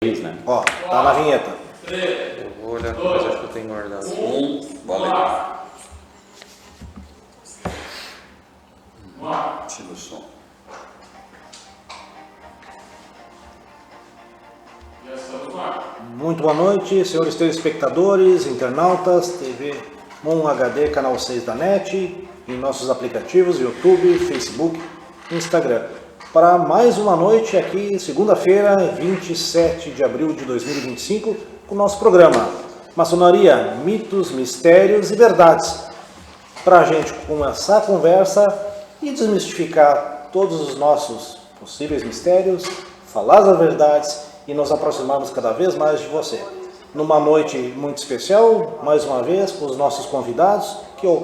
Né? Ó, tá na vinheta. Eu vou olhar aqui, mas acho que eu tenho guardado. Valeu. Tira o som. Muito boa noite, senhores telespectadores, internautas, TV Moon HD, canal 6 da NET, em nossos aplicativos YouTube, Facebook, Instagram. Para mais uma noite aqui, segunda-feira, 27 de abril de 2025, com o nosso programa Maçonaria, Mitos, Mistérios e Verdades. Para a gente começar a conversa e desmistificar todos os nossos possíveis mistérios, falar as verdades e nos aproximarmos cada vez mais de você. Numa noite muito especial, mais uma vez, com os nossos convidados,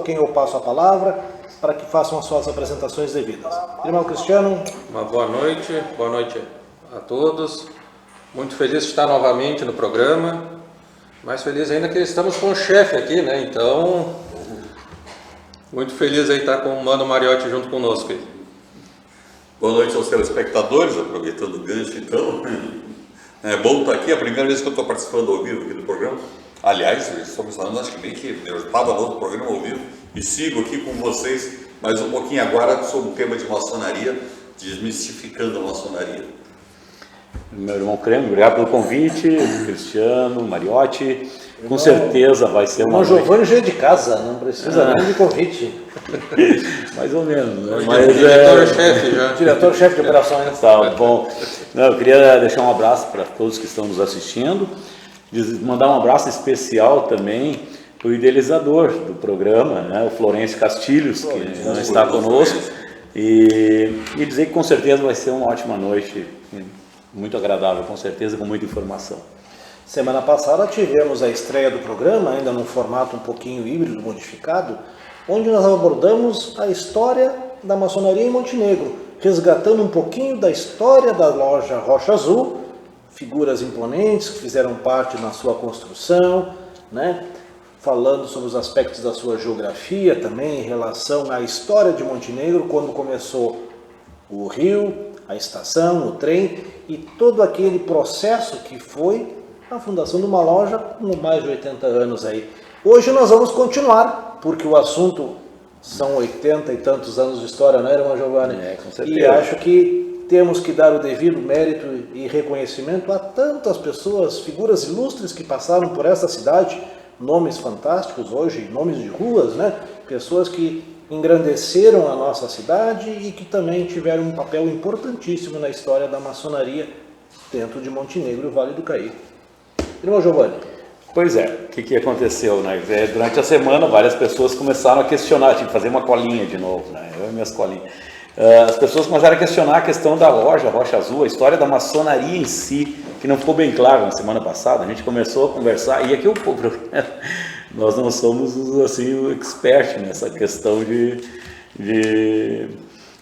quem eu passo a palavra, para que façam as suas apresentações devidas. Irmão Cristiano. Uma boa noite a todos. Muito feliz de estar novamente no programa. Mais feliz ainda que estamos com o chefe aqui, né? Então, muito feliz aí estar com o Mano Mariotti junto conosco aí. Boa noite aos telespectadores, aproveitando o gancho então. É bom estar aqui, é a primeira vez que eu estou participando ao vivo aqui do programa. Aliás, estamos falando, acho que bem que eu estava no outro programa ao vivo e sigo aqui com vocês mais um pouquinho agora sobre o tema de maçonaria, desmistificando a maçonaria. Meu irmão Creme, obrigado pelo convite, Cristiano, Mariotti, com certeza vai ser uma noite. O Giovanni já é de casa, não precisa nem de convite. Mais ou menos, né? Mas diretor-chefe já. Diretor-chefe de operações. Tá bom. Não, eu queria deixar um abraço para todos que estão nos assistindo, mandar um abraço especial também para o idealizador do programa, né, o Florencio Castilhos, que não está conosco, e dizer que com certeza vai ser uma ótima noite, muito agradável, com certeza, com muita informação. Semana passada tivemos a estreia do programa, ainda num formato um pouquinho híbrido, modificado, onde nós abordamos a história da maçonaria em Montenegro, resgatando um pouquinho da história da loja Rocha Azul, figuras imponentes que fizeram parte na sua construção, né? Falando sobre os aspectos da sua geografia também, em relação à história de Montenegro, quando começou o rio, a estação, o trem e todo aquele processo que foi a fundação de uma loja com mais de 80 anos aí. Hoje nós vamos continuar, porque o assunto são 80 e tantos anos de história, não é, irmão Giovanni? Com certeza. E acho que temos que dar o devido mérito e reconhecimento a tantas pessoas, figuras ilustres que passaram por essa cidade, nomes fantásticos hoje, nomes de ruas, né? Pessoas que engrandeceram a nossa cidade e que também tiveram um papel importantíssimo na história da maçonaria dentro de Montenegro e Vale do Caí. Irmão Giovanni. Pois é, o que aconteceu, né? Durante a semana várias pessoas começaram a questionar, tive que fazer uma colinha de novo, né? Eu e minhas colinhas. As pessoas começaram a questionar a questão da loja Rocha Azul, a história da maçonaria em si, que não ficou bem claro na semana passada. A gente começou a conversar, e aqui nós não somos assim o expert nessa questão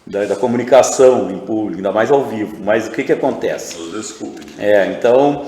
da comunicação em público, ainda mais ao vivo. Mas o que acontece? Desculpe. Então,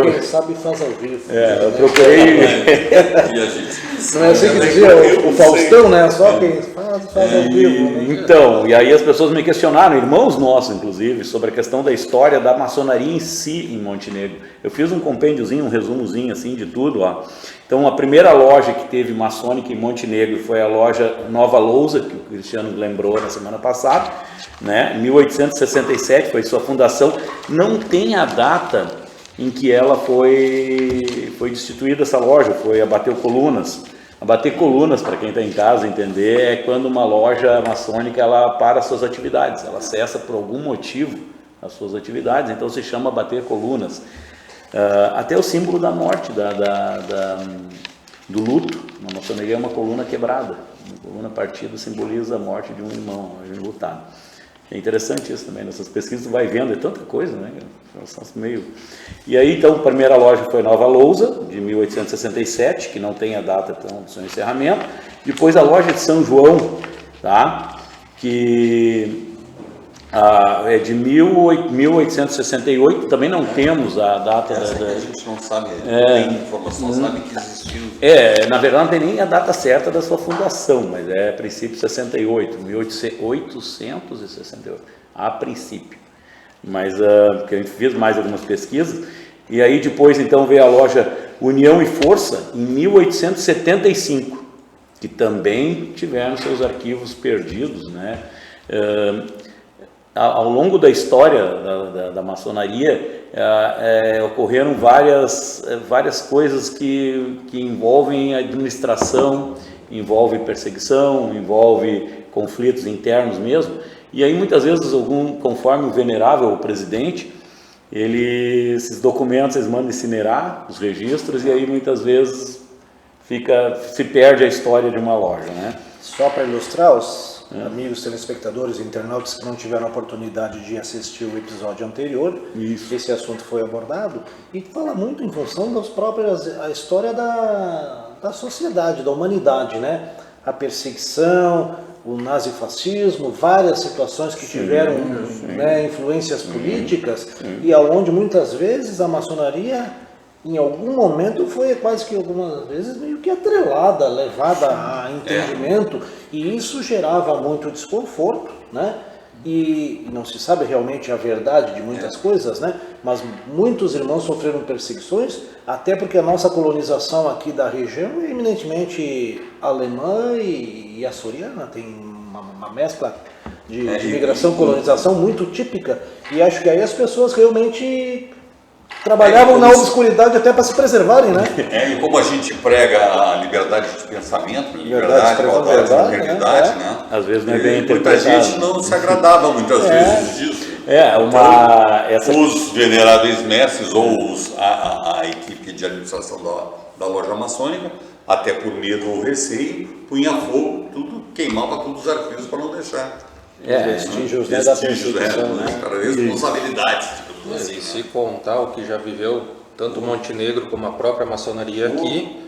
quem sabe faz ao vivo. Eu procurei. E a gente... Não é assim que dizia o Faustão, né? Só quem faz ao vivo. Né? Então, e aí as pessoas me questionaram, irmãos nossos inclusive, sobre a questão da história da maçonaria em si em Montenegro. Eu fiz um compêndiozinho, um resumozinho assim de tudo, ó. Então, a primeira loja que teve maçônica em Montenegro foi a loja Nova Lousa, que o Cristiano lembrou na semana passada, né? 1867 foi sua fundação. Não tem a data em que ela foi destituída, essa loja, foi abater colunas. Abater colunas, para quem está em casa entender, é quando uma loja maçônica ela para suas atividades, ela cessa por algum motivo as suas atividades, então se chama abater colunas. Até o símbolo da morte, do luto, na maçonaria é uma coluna quebrada, uma coluna partida simboliza a morte de um irmão enlutado. É interessante isso também, nessas pesquisas tu vai vendo, é tanta coisa, né? E aí então a primeira loja foi Nova Lousa, de 1867, que não tem a data então, do seu encerramento. Depois a loja de São João, tá? Que é de 1868, também não temos a data a gente não sabe, tem informação, sabe que existiu. Na verdade não tem nem a data certa da sua fundação, mas é a princípio 68, 1868, a princípio. mas porque a gente fez mais algumas pesquisas. E aí depois então veio a loja União e Força em 1875, que também tiveram seus arquivos perdidos, né? Ao longo da história da maçonaria ocorreram várias coisas que envolvem administração, envolve perseguição, envolve conflitos internos mesmo, e aí muitas vezes conforme o venerável presidente, esses documentos eles mandam incinerar os registros, e aí muitas vezes se perde a história de uma loja, né? Só para ilustrar os amigos telespectadores e internautas que não tiveram a oportunidade de assistir o episódio anterior, esse assunto foi abordado e fala muito em função das próprias a história da sociedade, da humanidade, né? A perseguição, o nazifascismo, várias situações que tiveram né, influências políticas e aonde muitas vezes a maçonaria em algum momento foi quase que algumas vezes meio que atrelada, levada a entendimento, e isso gerava muito desconforto, né? E não se sabe realmente a verdade de muitas coisas, né? Mas muitos irmãos sofreram perseguições, até porque a nossa colonização aqui da região é eminentemente alemã e açoriana, tem uma mescla de imigração e colonização muito típica, e acho que aí as pessoas realmente trabalhavam na obscuridade até para se preservarem, né? E como a gente prega a liberdade de pensamento, liberdade, igualdade, fraternidade, né? Às vezes não é bem muita interpretado. gente não se agradava muitas vezes disso. Os Os veneráveis mestres ou a equipe de administração da loja maçônica, até por medo ou receio, punha fogo, queimava todos os arquivos para não deixar. Vestígios da perseguição, né? Responsabilidades. E se contar o que já viveu tanto Montenegro como a própria maçonaria aqui,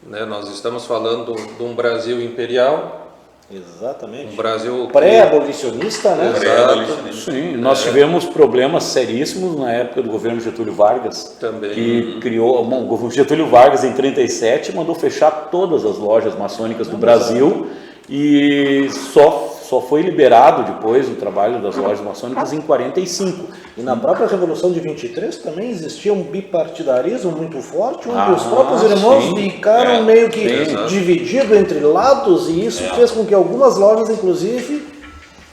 né, nós estamos falando de um Brasil imperial. Exatamente. Um Brasil pré-abolicionista, né? Exato. Sim, nós tivemos problemas seríssimos na época do governo Getúlio Vargas, também. Que criou, o governo Getúlio Vargas em 37 mandou fechar todas as lojas maçônicas do Brasil e só foi liberado depois o trabalho das lojas maçônicas em 45. E na própria Revolução de 23 também existia um bipartidarismo muito forte, onde os próprios irmãos ficaram meio que divididos entre lados, e isso fez com que algumas lojas, inclusive,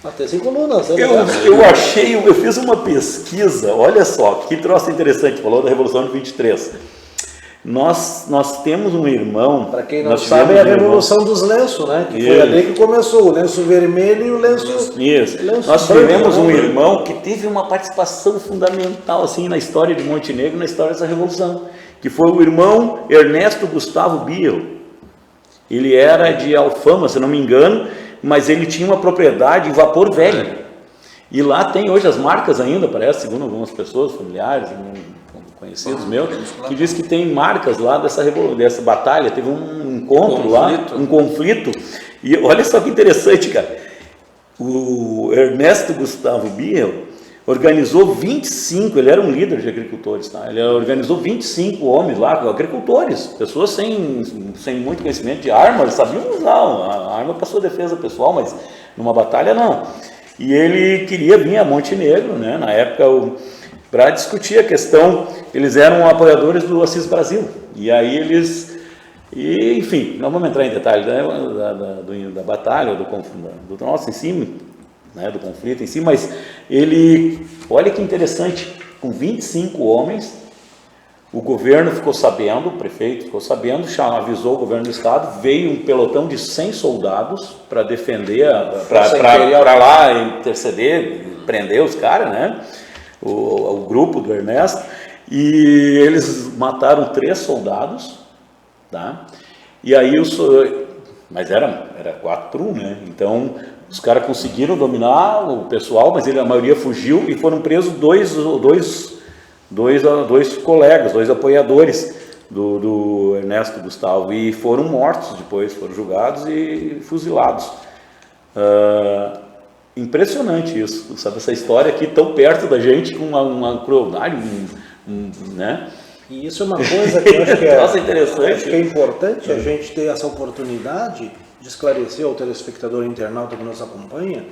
batessem colunas. Eu fiz uma pesquisa, olha só, que troço interessante, falou da Revolução de 23. Nós temos um irmão... Para quem não sabe, é a Revolução dos Lenços, né? Que foi ali que começou, o lenço vermelho e o lenço... Isso. Nós tivemos um irmão que teve uma participação fundamental assim, na história de Montenegro, na história dessa Revolução, que foi o irmão Ernesto Gustavo Biel. Ele era de Alfama, se não me engano, mas ele tinha uma propriedade em Vapor Velho. E lá tem hoje as marcas ainda, parece, segundo algumas pessoas, familiares, conhecidos meus, que diz que tem marcas lá dessa batalha, teve um encontro lá, um conflito, e olha só que interessante, cara, o Ernesto Gustavo Biel organizou 25, ele era um líder de agricultores, tá? Ele organizou 25 homens lá, agricultores, pessoas sem muito conhecimento de arma, eles sabiam usar a arma para sua defesa pessoal, mas numa batalha não, e ele queria vir a Montenegro, né, na época para discutir a questão, eles eram apoiadores do Assis Brasil, e aí enfim, não vamos entrar em detalhes da batalha, do nosso em si, né, do conflito em si, mas olha que interessante, com 25 homens, o governo ficou sabendo, o prefeito ficou sabendo, avisou o governo do estado, veio um pelotão de 100 soldados para defender, para lá interceder, prender os caras, né? O grupo do Ernesto, e eles mataram 3 soldados, tá? E aí mas era 4-1, né? Então os caras conseguiram dominar o pessoal, mas a maioria fugiu e foram presos dois colegas, 2 apoiadores do Ernesto Gustavo, e foram mortos depois, foram julgados e fuzilados. Impressionante isso, sabe, essa história aqui tão perto da gente, com uma crueldade, né? E isso é uma coisa que eu acho que Nossa, interessante. Acho que é importante a gente ter essa oportunidade de esclarecer ao telespectador internauta que nos acompanha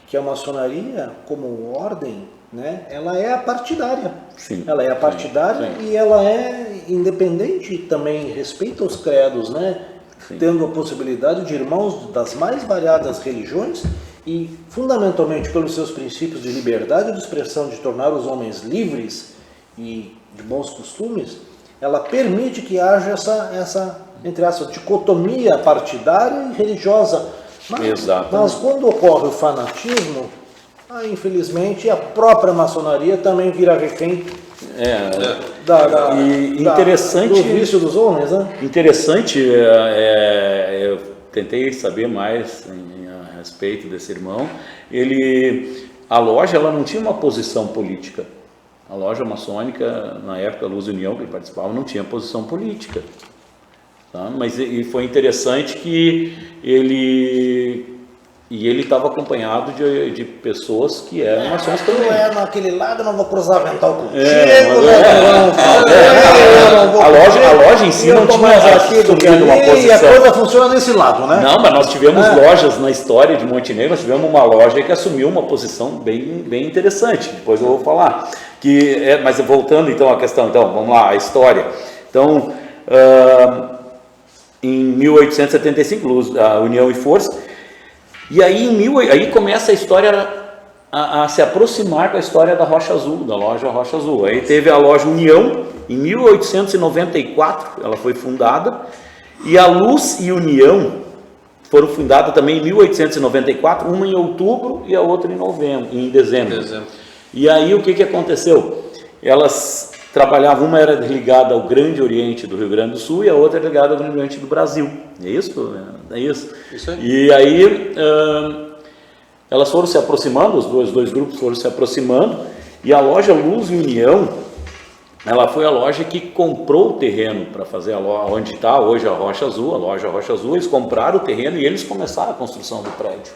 que a maçonaria, como ordem, né, ela é apartidária. Sim. Ela é apartidária Sim. e ela é independente também, respeita os credos, né? Sim. Tendo a possibilidade de irmãos das mais variadas religiões e, fundamentalmente, pelos seus princípios de liberdade de expressão, de tornar os homens livres e de bons costumes, ela permite que haja essa entre aspas, dicotomia partidária e religiosa. Mas quando ocorre o fanatismo, infelizmente a própria maçonaria também vira refém do vício dos homens, né? Interessante, eu tentei saber mais a respeito desse irmão. A loja ela não tinha uma posição política. A loja maçônica, na época, a Luz e União, que ele participava, não tinha posição política. Tá? Mas e foi interessante que ele estava acompanhado de pessoas que eram maçons também. Naquele lado, eu não vou cruzar avental contigo, a loja em si não tinha assumido uma posição. E a coisa funciona nesse lado, né? Não, mas nós tivemos lojas na história de Montenegro, nós tivemos uma loja que assumiu uma posição bem interessante, depois eu vou falar. Mas voltando então à questão, vamos lá, a história. Então, em 1875, a União e Força, e aí começa a história a se aproximar com a história da Rocha Azul, da loja Rocha Azul. Aí teve a loja União, em 1894 ela foi fundada, e a Luz e União foram fundadas também em 1894, uma em outubro e a outra em dezembro. E aí o que aconteceu? Elas trabalhavam, uma era ligada ao Grande Oriente do Rio Grande do Sul e a outra era ligada ao Grande Oriente do Brasil. É isso? É isso. Isso aí. E aí elas foram se aproximando, os dois grupos foram se aproximando, e a loja Luz e União, ela foi a loja que comprou o terreno para fazer a loja, onde está hoje a Rocha Azul, a loja Rocha Azul. Eles compraram o terreno e eles começaram a construção do prédio.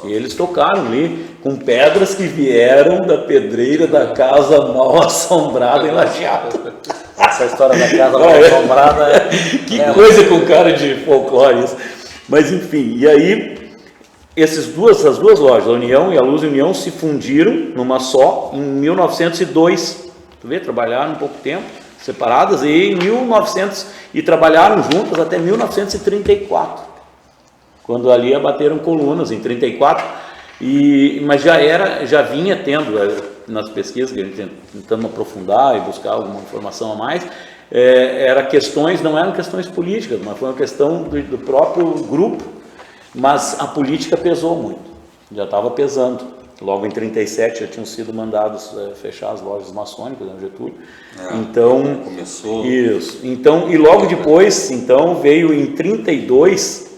E eles tocaram ali com pedras que vieram da pedreira da casa mal assombrada em Lajeado. Essa história da casa mal assombrada que coisa com cara de folclore isso. Mas enfim, e aí essas duas lojas, a União e a Luz e União, se fundiram numa só em 1902. Tu vê, trabalharam um pouco tempo separadas e trabalharam juntas até 1934. Quando ali abateram colunas em 34, mas já vinha tendo, nas pesquisas que a gente tentando aprofundar e buscar alguma informação a mais, não eram questões políticas, mas foi uma questão do próprio grupo, mas a política pesou muito, já estava pesando. Logo em 37 já tinham sido mandados fechar as lojas maçônicas, no Getúlio. Então, começou. Isso. Então, e logo depois, veio em 32,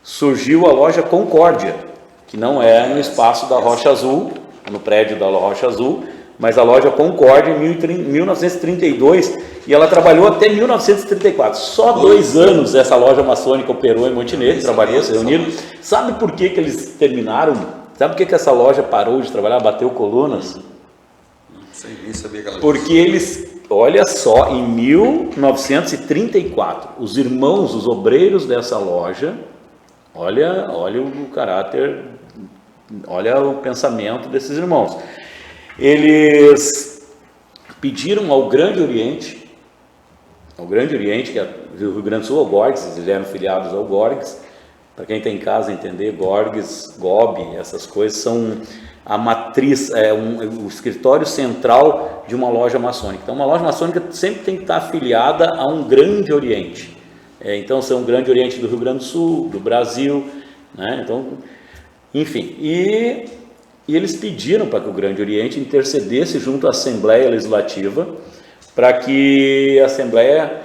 surgiu a loja Concórdia, que não é no espaço da Rocha Azul, no prédio da Rocha Azul, mas a loja Concórdia em 1932, e ela trabalhou até 1934. Só 2 anos essa loja maçônica operou em Montenegro, trabalhou, se reuniram. Sabe por que eles terminaram? Sabe por que essa loja parou de trabalhar, bateu colunas? Não sei, nem sabia que ela... Porque eles, olha só, em 1934, os irmãos, os obreiros dessa loja, olha o caráter, olha o pensamento desses irmãos. Eles pediram ao Grande Oriente, que é o Rio Grande do Sul, ao Gorges, eles eram filiados ao Gorges. Para quem está em casa entender, Gorges, GOB, essas coisas são a matriz, o escritório central de uma loja maçônica. Então, uma loja maçônica sempre tem que estar afiliada a um Grande Oriente. Então, são o Grande Oriente do Rio Grande do Sul, do Brasil, né? Então, enfim, e eles pediram para que o Grande Oriente intercedesse junto à Assembleia Legislativa para que a Assembleia,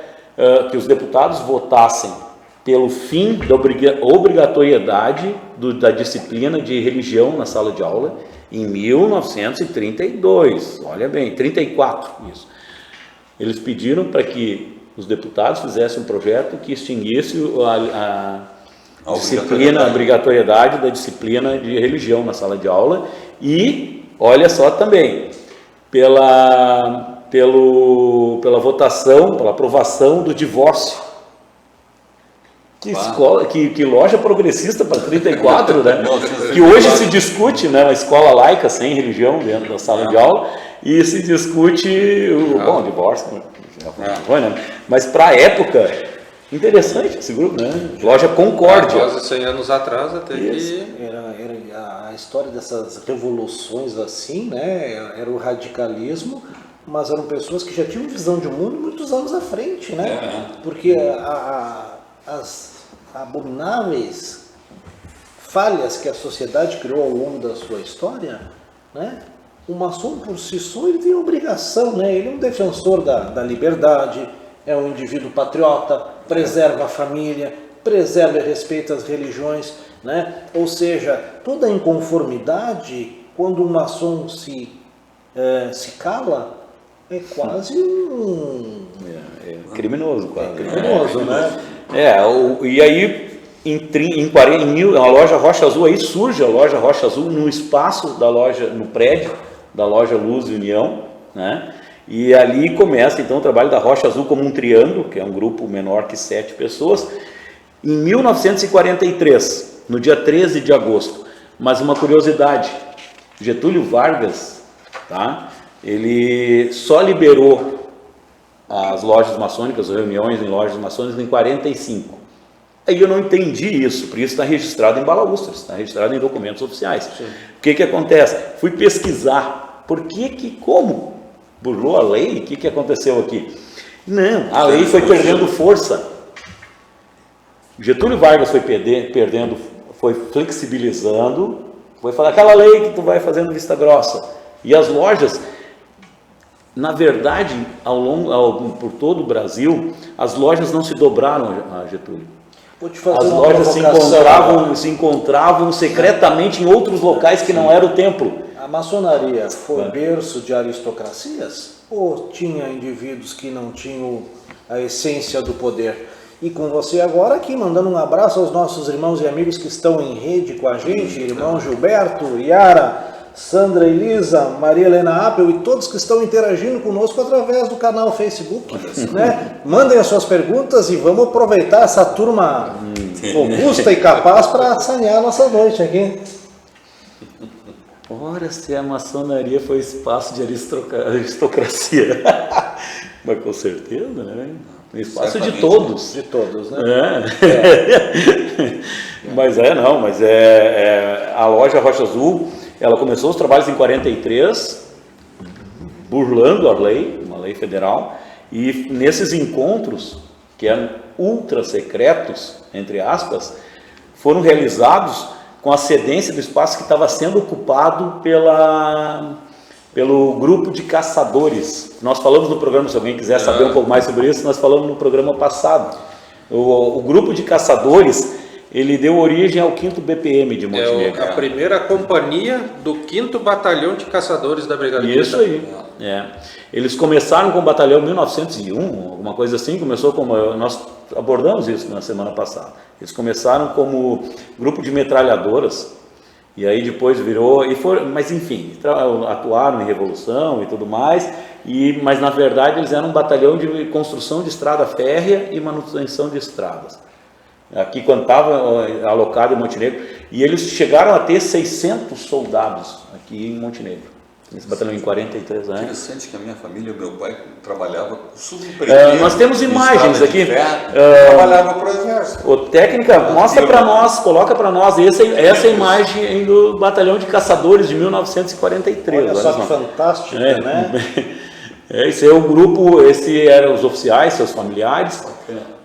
que os deputados votassem pelo fim da obrigatoriedade da disciplina de religião na sala de aula em 1932, olha bem, 34, isso. Eles pediram para que os deputados fizessem um projeto que extinguisse a obrigatoriedade da disciplina de religião na sala de aula e, olha só também, pela votação, pela aprovação do divórcio. Que escola, que loja progressista para 34, né? Nossa, Que hoje se discute, né, uma escola laica sem religião dentro da sala de aula e se discute o divórcio, né? Mas para a época, interessante esse grupo, né? Loja Concórdia. Quase 100 anos atrás até que... Era a história dessas revoluções assim, né? Era o radicalismo, mas eram pessoas que já tinham visão de mundo muitos anos à frente, né? Porque as abomináveis falhas que a sociedade criou ao longo da sua história, né? O maçom por si só ele tem obrigação, né? Ele é um defensor da liberdade, é um indivíduo patriota, preserva a família, preserva e respeita as religiões, né? Ou seja, toda inconformidade, quando o maçom se cala, é quase um... Criminoso, quase. Criminoso, né? E aí, a loja Rocha Azul, aí surge a loja Rocha Azul no espaço da loja, no prédio da loja Luz e União, né? E ali começa então o trabalho da Rocha Azul como um triângulo, que é um grupo menor que 7 pessoas, em 1943, no dia 13 de agosto. Mas uma curiosidade, Getúlio Vargas, tá? Ele só liberou as lojas maçônicas, reuniões em lojas maçônicas em 45. Aí eu não entendi isso, porque isso está registrado em balaústros, está registrado em documentos oficiais. Sim. O que acontece? Fui pesquisar, como burlou a lei? O que aconteceu aqui? Não, a lei foi perdendo força. Getúlio Vargas foi perdendo, foi flexibilizando, foi falar aquela lei que tu vai fazendo vista grossa. E as lojas, na verdade, por todo o Brasil, as lojas não se dobraram a Getúlio. As lojas se encontravam secretamente em outros locais que não era o templo. A maçonaria foi berço de aristocracias ou tinha indivíduos que não tinham a essência do poder? E com você agora aqui, mandando um abraço aos nossos irmãos e amigos que estão em rede com a gente, irmão Gilberto, Yara, Sandra Elisa, Maria Helena Apple e todos que estão interagindo conosco através do canal Facebook, né? Mandem as suas perguntas e vamos aproveitar essa turma robusta e capaz para sanear a nossa noite aqui. Ora, se a maçonaria foi espaço de aristocracia. Mas com certeza, né? Espaço de todos. De todos, né? Mas a loja Rocha Azul, ela começou os trabalhos em 43, burlando a lei, uma lei federal, e nesses encontros, que eram ultra secretos, entre aspas, foram realizados com a cedência do espaço que estava sendo ocupado pelo grupo de caçadores. Nós falamos no programa, se alguém quiser saber um pouco mais sobre isso, nós falamos no programa passado. O grupo de caçadores, ele deu origem ao 5º BPM de Montenegro. A primeira companhia do 5º Batalhão de Caçadores da Brigada Militar. Isso aí. Eles começaram com o batalhão em 1901, alguma coisa assim, nós abordamos isso na semana passada. Eles começaram como grupo de metralhadoras, e aí depois virou, mas enfim, atuaram em revolução e tudo mais, mas na verdade eles eram um batalhão de construção de estrada férrea e manutenção de estradas. Aqui quando estava alocado em Montenegro, e eles chegaram a ter 600 soldados aqui em Montenegro. Esse batalhão em 43 anos. Interessante que a minha família, o meu pai trabalhava subempreendendo. Nós temos imagens aqui. Trabalhava para o exército. O técnica, mostra para nós, coloca para nós essa imagem do batalhão de caçadores de 1943. Olha só que fantástico, né? Esse é o grupo, esse eram os oficiais, seus familiares,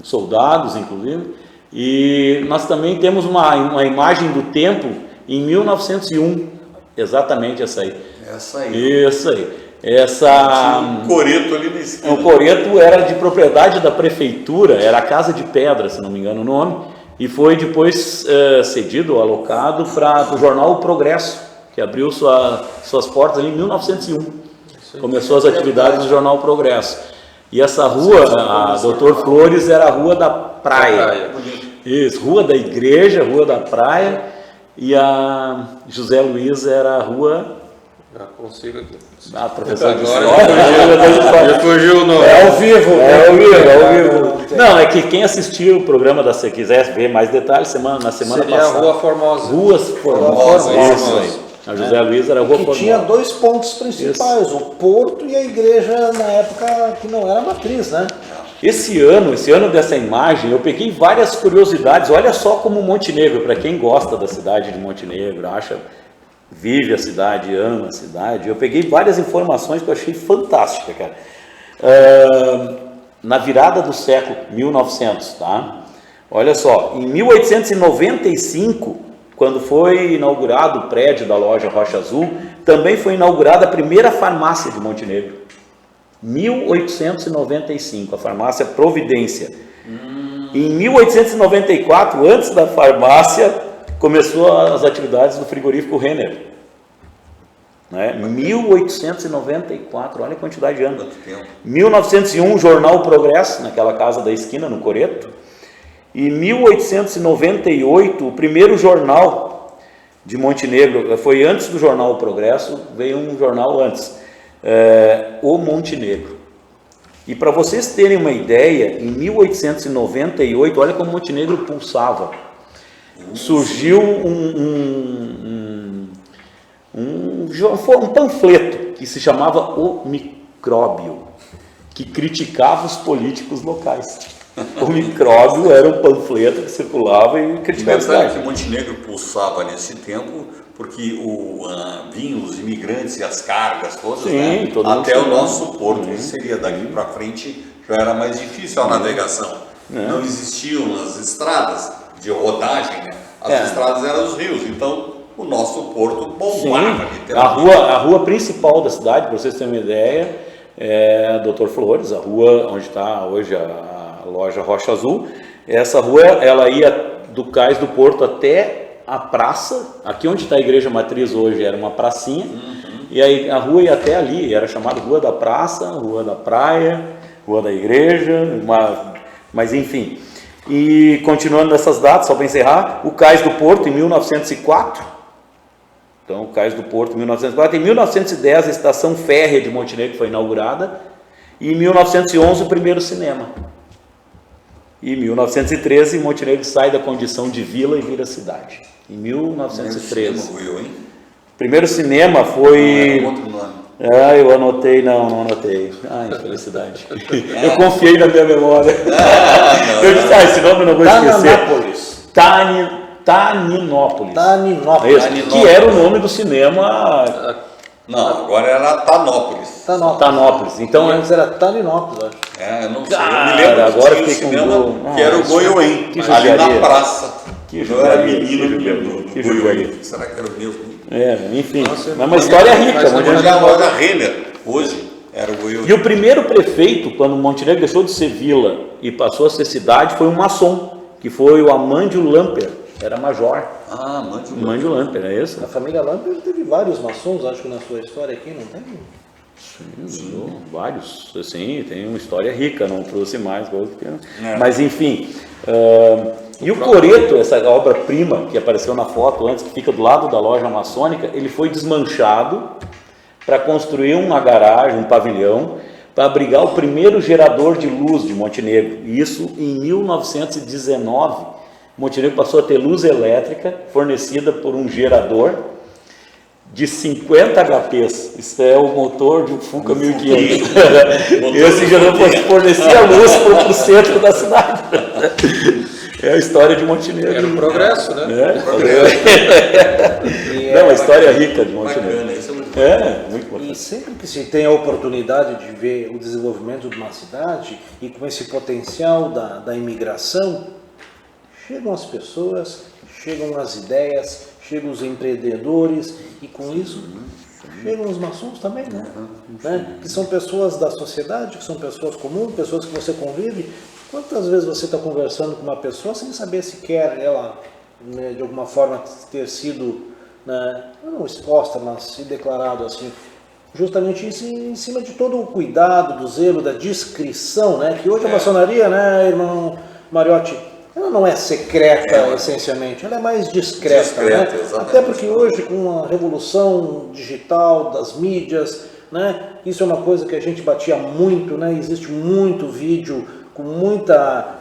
soldados inclusive. E nós também temos uma imagem do templo em 1901, exatamente essa aí. Isso aí. Um coreto ali na esquina. O coreto era de propriedade da prefeitura, era a Casa de Pedra, se não me engano o nome, e foi depois cedido ou alocado para o jornal O Progresso, que abriu suas portas ali em 1901. Começou as atividades do jornal O Progresso. E essa rua, a Doutor Flores, era a Rua da Praia. Isso, Rua da Igreja, Rua da Praia, e a José Luiz era a Rua Já consigo aqui. Professor de Agora história. já fugiu o nome. É ao vivo. É ao vivo. Não, é que quem assistiu o programa, se quiser ver mais detalhes, na semana Seria passada. a Rua Formosa. Ruas Formosas. Formosa. Isso aí. A José Luiz era a Rua Que Formosa. tinha dois pontos principais, o porto e a igreja na época que não era matriz, né? Esse ano dessa imagem, eu peguei várias curiosidades. Olha só como Montenegro, para quem gosta da cidade de Montenegro, vive a cidade, ama a cidade. Eu peguei várias informações que eu achei fantástica, cara. Na virada do século 1900, tá? Olha só, em 1895, quando foi inaugurado o prédio da loja Rocha Azul, também foi inaugurada a primeira farmácia de Montenegro. 1895, a farmácia Providência. Em 1894, antes da farmácia, começou as atividades do frigorífico Renner. Né? 1894, olha a quantidade de anos. 1901, Jornal Progresso, naquela casa da esquina, no Coreto. E 1898, o primeiro jornal de Montenegro, foi antes do Jornal Progresso, veio um jornal antes, O Montenegro. E para vocês terem uma ideia, em 1898, olha como Montenegro pulsava. Surgiu um panfleto que se chamava O Micróbio, que criticava os políticos locais. O Micróbio era um panfleto que circulava e criticava a cidade. que Montenegro pulsava nesse tempo, porque vinham os imigrantes e as cargas todas, Sim, né? todo mundo Até o chegava. nosso porto, que seria daqui para frente, já era mais difícil a navegação. Não existiam as estradas de rodagem, né? As estradas eram os rios, então o nosso porto bombava. A rua principal da cidade, para vocês terem uma ideia, é a Doutor Flores, a rua onde está hoje a loja Rocha Azul. Essa rua, ela ia do cais do porto até a praça, aqui onde está a igreja matriz hoje era uma pracinha, e aí a rua ia até ali, era chamada Rua da Praça, Rua da Praia, Rua da Igreja, mas enfim. E continuando nessas datas, só para encerrar, o cais do porto em 1904, então o cais do porto em 1904, em 1910 a estação férrea de Montenegro foi inaugurada, e em 1911 o primeiro cinema. E em 1913 Montenegro sai da condição de vila e vira cidade. Em 1913. Primeiro cinema foi... eu anotei, não anotei. Infelicidade. Eu confiei na minha memória. Eu disse, esse nome eu não vou esquecer. Taninópolis. Que era o nome do cinema. Não, agora era Tanópolis. Tanópolis. Então antes era Taninópolis, acho. Eu não sei. Eu me lembro agora que fiquei tinha um com cinema que era o Goiôem, ali na praça. Eu era menino do Goiôem. Será que era o mesmo? Enfim, é uma história rica. Mas a loja Renner, hoje, era o Goiôem. E o primeiro prefeito, quando Montenegro deixou de ser vila e passou a ser cidade, foi um maçom, que foi o Amândio Lamper. Era major. Amândio Lamper, é isso? A família Lamper teve vários maçons, acho que na sua história aqui, não tem? Sim, vários. Sim, tem uma história rica, não trouxe mais coisas. Mas enfim. E o Coreto, essa obra-prima que apareceu na foto antes, que fica do lado da loja maçônica, ele foi desmanchado para construir uma garagem, um pavilhão, para abrigar o primeiro gerador de luz de Montenegro. Isso em 1919. Montenegro passou a ter luz elétrica fornecida por um gerador de 50 HPs. Isso é o motor de um Fuca 1500. Esse gerador fornecia luz para o centro da cidade. É a história de Montenegro. Era um progresso, né? Uma história rica de Montenegro. Muito bom. E sempre que se tem a oportunidade de ver o desenvolvimento de uma cidade e com esse potencial da imigração, chegam as pessoas, chegam as ideias, chegam os empreendedores e com isso chegam os maçons também, né? Que são pessoas da sociedade, que são pessoas comuns, pessoas que você convive. Quantas vezes você está conversando com uma pessoa sem saber se quer ela, né, de alguma forma ter sido, né, não exposta, mas se declarado assim, justamente isso em cima de todo o cuidado, do zelo, da discrição, né? Que hoje a maçonaria, né, irmão Mariotti, ela não é secreta, É. essencialmente, ela é mais discreta, Discreta, né? exatamente. Até porque hoje, com a revolução digital, das mídias, né? Isso é uma coisa que a gente batia muito, né? Existe muito vídeo com muita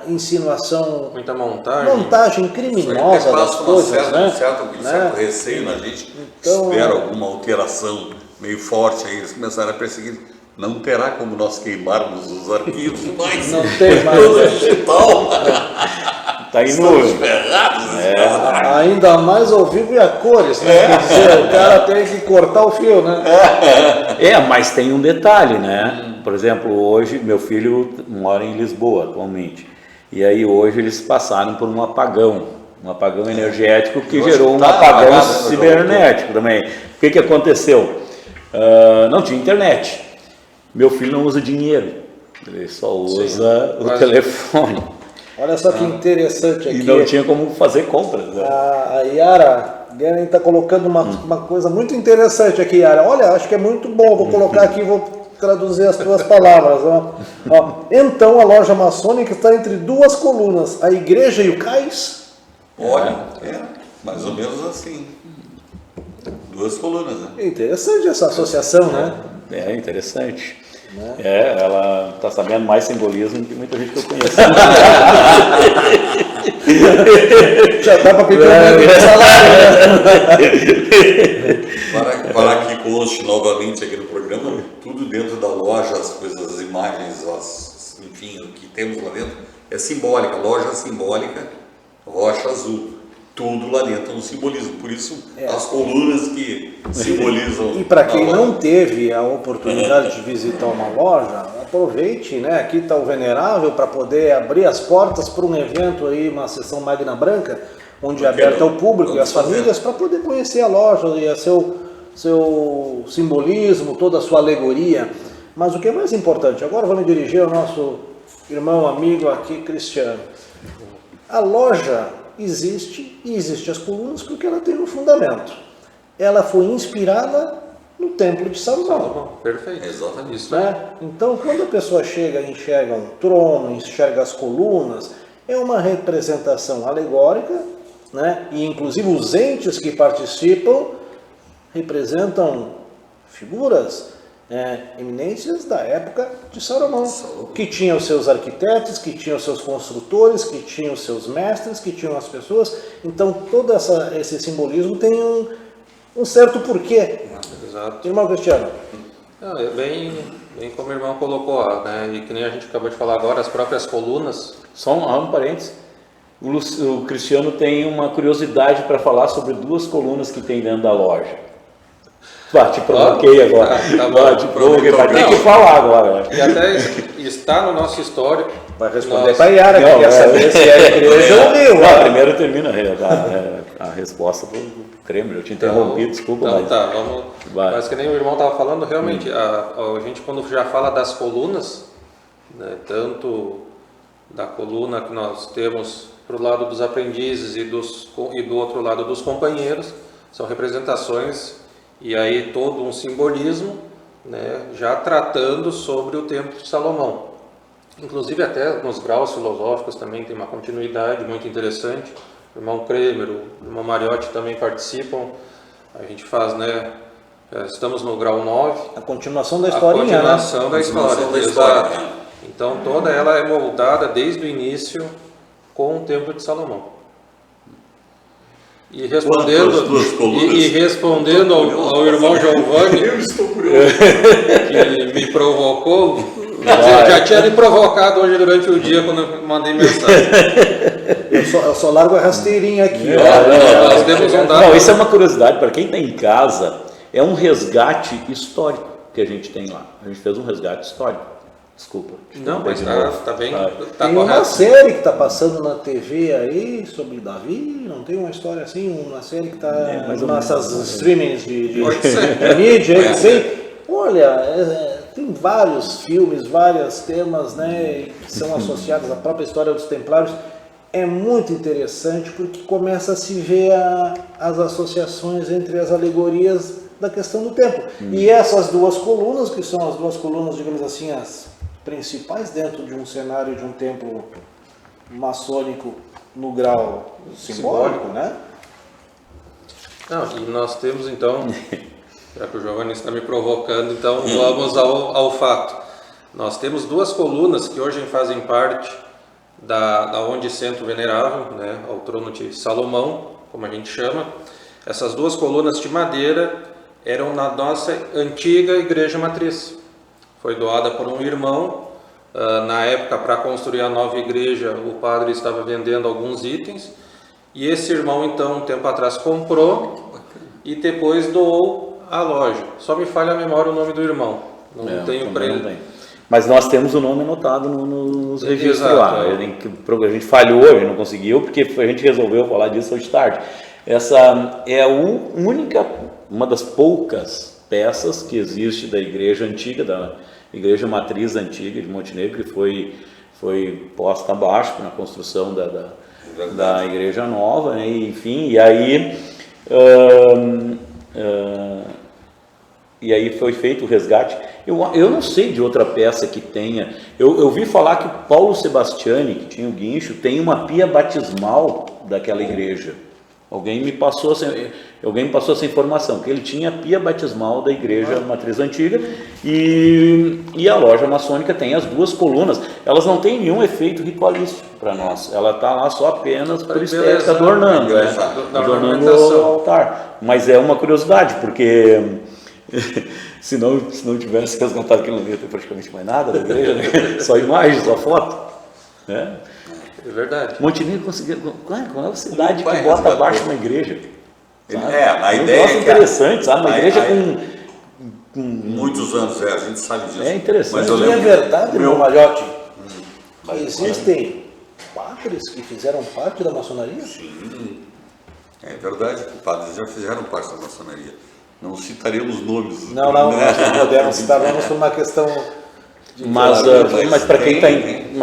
insinuação, Muita montagem. montagem Isso aí criminosa até das passa coisas, um né? certo receio na gente. Então, Espera alguma alteração meio forte aí, eles começaram a perseguir. Não terá como nós queimarmos os arquivos, mas Não tem mais. tudo digital. Tá aí Estamos no. ferrados. Ainda mais ao vivo e a cores, né? Quer dizer, o cara tem que cortar o fio, né? Mas tem um detalhe, né? Por exemplo, hoje meu filho mora em Lisboa atualmente. E aí hoje eles passaram por um apagão energético que Eu acho gerou que um tá apagão apagado, né, cibernético também. O que aconteceu? Não tinha internet. Meu filho não usa dinheiro, ele só usa o telefone. Olha só que interessante aqui. E não tinha como fazer compras. Né? A Yara Guerin está colocando uma coisa muito interessante aqui, Yara. Olha, acho que é muito bom. Vou colocar aqui, vou traduzir as tuas palavras. Ó, então a loja maçônica está entre duas colunas, a igreja e o cais. Olha, mais ou menos assim. Duas colunas, né? É interessante essa associação, né? É interessante. Ela está sabendo mais simbolismo que muita gente que eu conheço. Já dá para pedir um salário, né? Para que conste novamente aqui no programa, tudo dentro da loja, as coisas, as imagens, enfim, o que temos lá dentro, é simbólica, loja simbólica, rocha azul. Tudo lá dentro é um simbolismo, por isso as colunas que simbolizam. E para quem a loja. não teve a oportunidade de visitar uma loja, aproveite, né? Aqui está o Venerável para poder abrir as portas para um evento aí, uma sessão Magna Branca, onde é aberta ao público e às famílias para poder conhecer a loja e seu simbolismo, toda a sua alegoria. Mas o que é mais importante, agora vou me dirigir ao nosso irmão, amigo aqui, Cristiano. A loja existe e existem as colunas porque ela tem um fundamento. Ela foi inspirada no Templo de Salomão. Perfeito. Exatamente. Isso aí. Né? Então, quando a pessoa chega e enxerga um trono, enxerga as colunas, é uma representação alegórica, né? E inclusive os entes que participam representam figuras, eminências da época de Salomão, que tinham os seus arquitetos, que tinham os seus construtores, que tinham os seus mestres, que tinham as pessoas. Então, todo esse simbolismo tem um certo porquê. Exato. Irmão Cristiano, Não, é bem como o irmão colocou, né? E que nem a gente acabou de falar agora, as próprias colunas. Só um parênteses. O Cristiano tem uma curiosidade para falar sobre duas colunas que tem dentro da loja. Te provoquei agora. Tá bom. Te provoquei, vai ter que falar agora. E até está no nosso histórico. vai responder Nós- para a Yara, que quer saber se é a igreja ou não. Não, primeiro termina a resposta do Kremlin. Eu te interrompi, desculpa. Então mas... tá, vamos. Vai. Mas que nem o irmão estava falando, realmente, a gente quando já fala das colunas, né, tanto da coluna que nós temos para o lado dos aprendizes e do outro lado dos companheiros, são representações e aí todo um simbolismo, né, já tratando sobre o Templo de Salomão. Inclusive até nos graus filosóficos também tem uma continuidade muito interessante. O irmão Kremer, o irmão Mariotti também participam. A gente faz, né? Estamos no grau 9. A continuação da historinha, A continuação da história. Continuação da história, Exato. né? Então toda ela é moldada desde o início com o Templo de Salomão. E respondendo, Quanto às duas colunas? e respondendo ao irmão Giovanni, Eu estou curioso. que me provocou, já tinha me provocado hoje durante o dia quando eu mandei mensagem. Eu só largo a rasteirinha aqui. Nós temos um dado. Não, isso é uma curiosidade para quem está em casa. É um resgate histórico que a gente tem lá. A gente fez um resgate histórico. Desculpa. Não, mas de tá novo. bem. Vai. Tá Tem uma correto. série que está passando na TV aí sobre Davi, não tem uma história assim, uma série que está mais ou nessas menos. streamings de Pode ser. mídia, aí, assim. Olha, tem vários filmes, vários temas, né, que são associados à própria história dos Templários. É muito interessante porque começa a se ver as associações entre as alegorias da questão do tempo. E essas duas colunas, que são as duas colunas, digamos assim, as principais dentro de um cenário de um templo maçônico no grau simbólico, né? Não, e nós temos então, já que o Giovanni está me provocando, então vamos ao fato. Nós temos duas colunas que hoje fazem parte da onde Centro Venerável, né, ao trono de Salomão, como a gente chama. Essas duas colunas de madeira eram na nossa antiga igreja matriz. Foi doada por um irmão. Na época, para construir a nova igreja, o padre estava vendendo alguns itens. E esse irmão, então, um tempo atrás, comprou e depois doou à loja. Só me falha a memória o nome do irmão. Não tenho para ele. Mas nós temos o nome anotado nos registros Exato, lá. A gente falhou, a gente não conseguiu, porque a gente resolveu falar disso hoje de tarde. Essa é a única, uma das poucas peças que existe da igreja antiga, da igreja matriz antiga de Montenegro, que foi posta abaixo na construção da igreja nova, né? Enfim, e aí foi feito o resgate. Eu não sei de outra peça que tenha. Eu ouvi falar que o Paulo Sebastiani, que tinha o guincho, tem uma pia batismal daquela igreja. Alguém me passou essa informação, que ele tinha a pia batismal da igreja matriz antiga, e a loja maçônica tem as duas colunas. Elas não têm nenhum efeito ritualístico para nós, ela está lá só apenas por estética, adornando o altar. Mas é uma curiosidade, porque se não tivesse resgatado aquilo, não ia ter praticamente mais nada da igreja, né? Só imagem, só foto, né? É verdade. Montenegro conseguiu. Qual é a cidade que bota abaixo uma igreja? A ideia é interessante, sabe? Uma igreja com muitos anos, a gente sabe disso. É interessante. Mas é verdade, meu Malhote, existem padres que fizeram parte da maçonaria? Sim, é verdade que padres já fizeram parte da maçonaria. Não citaremos nomes. Não, nós não podemos citar nomes por uma questão de... Mas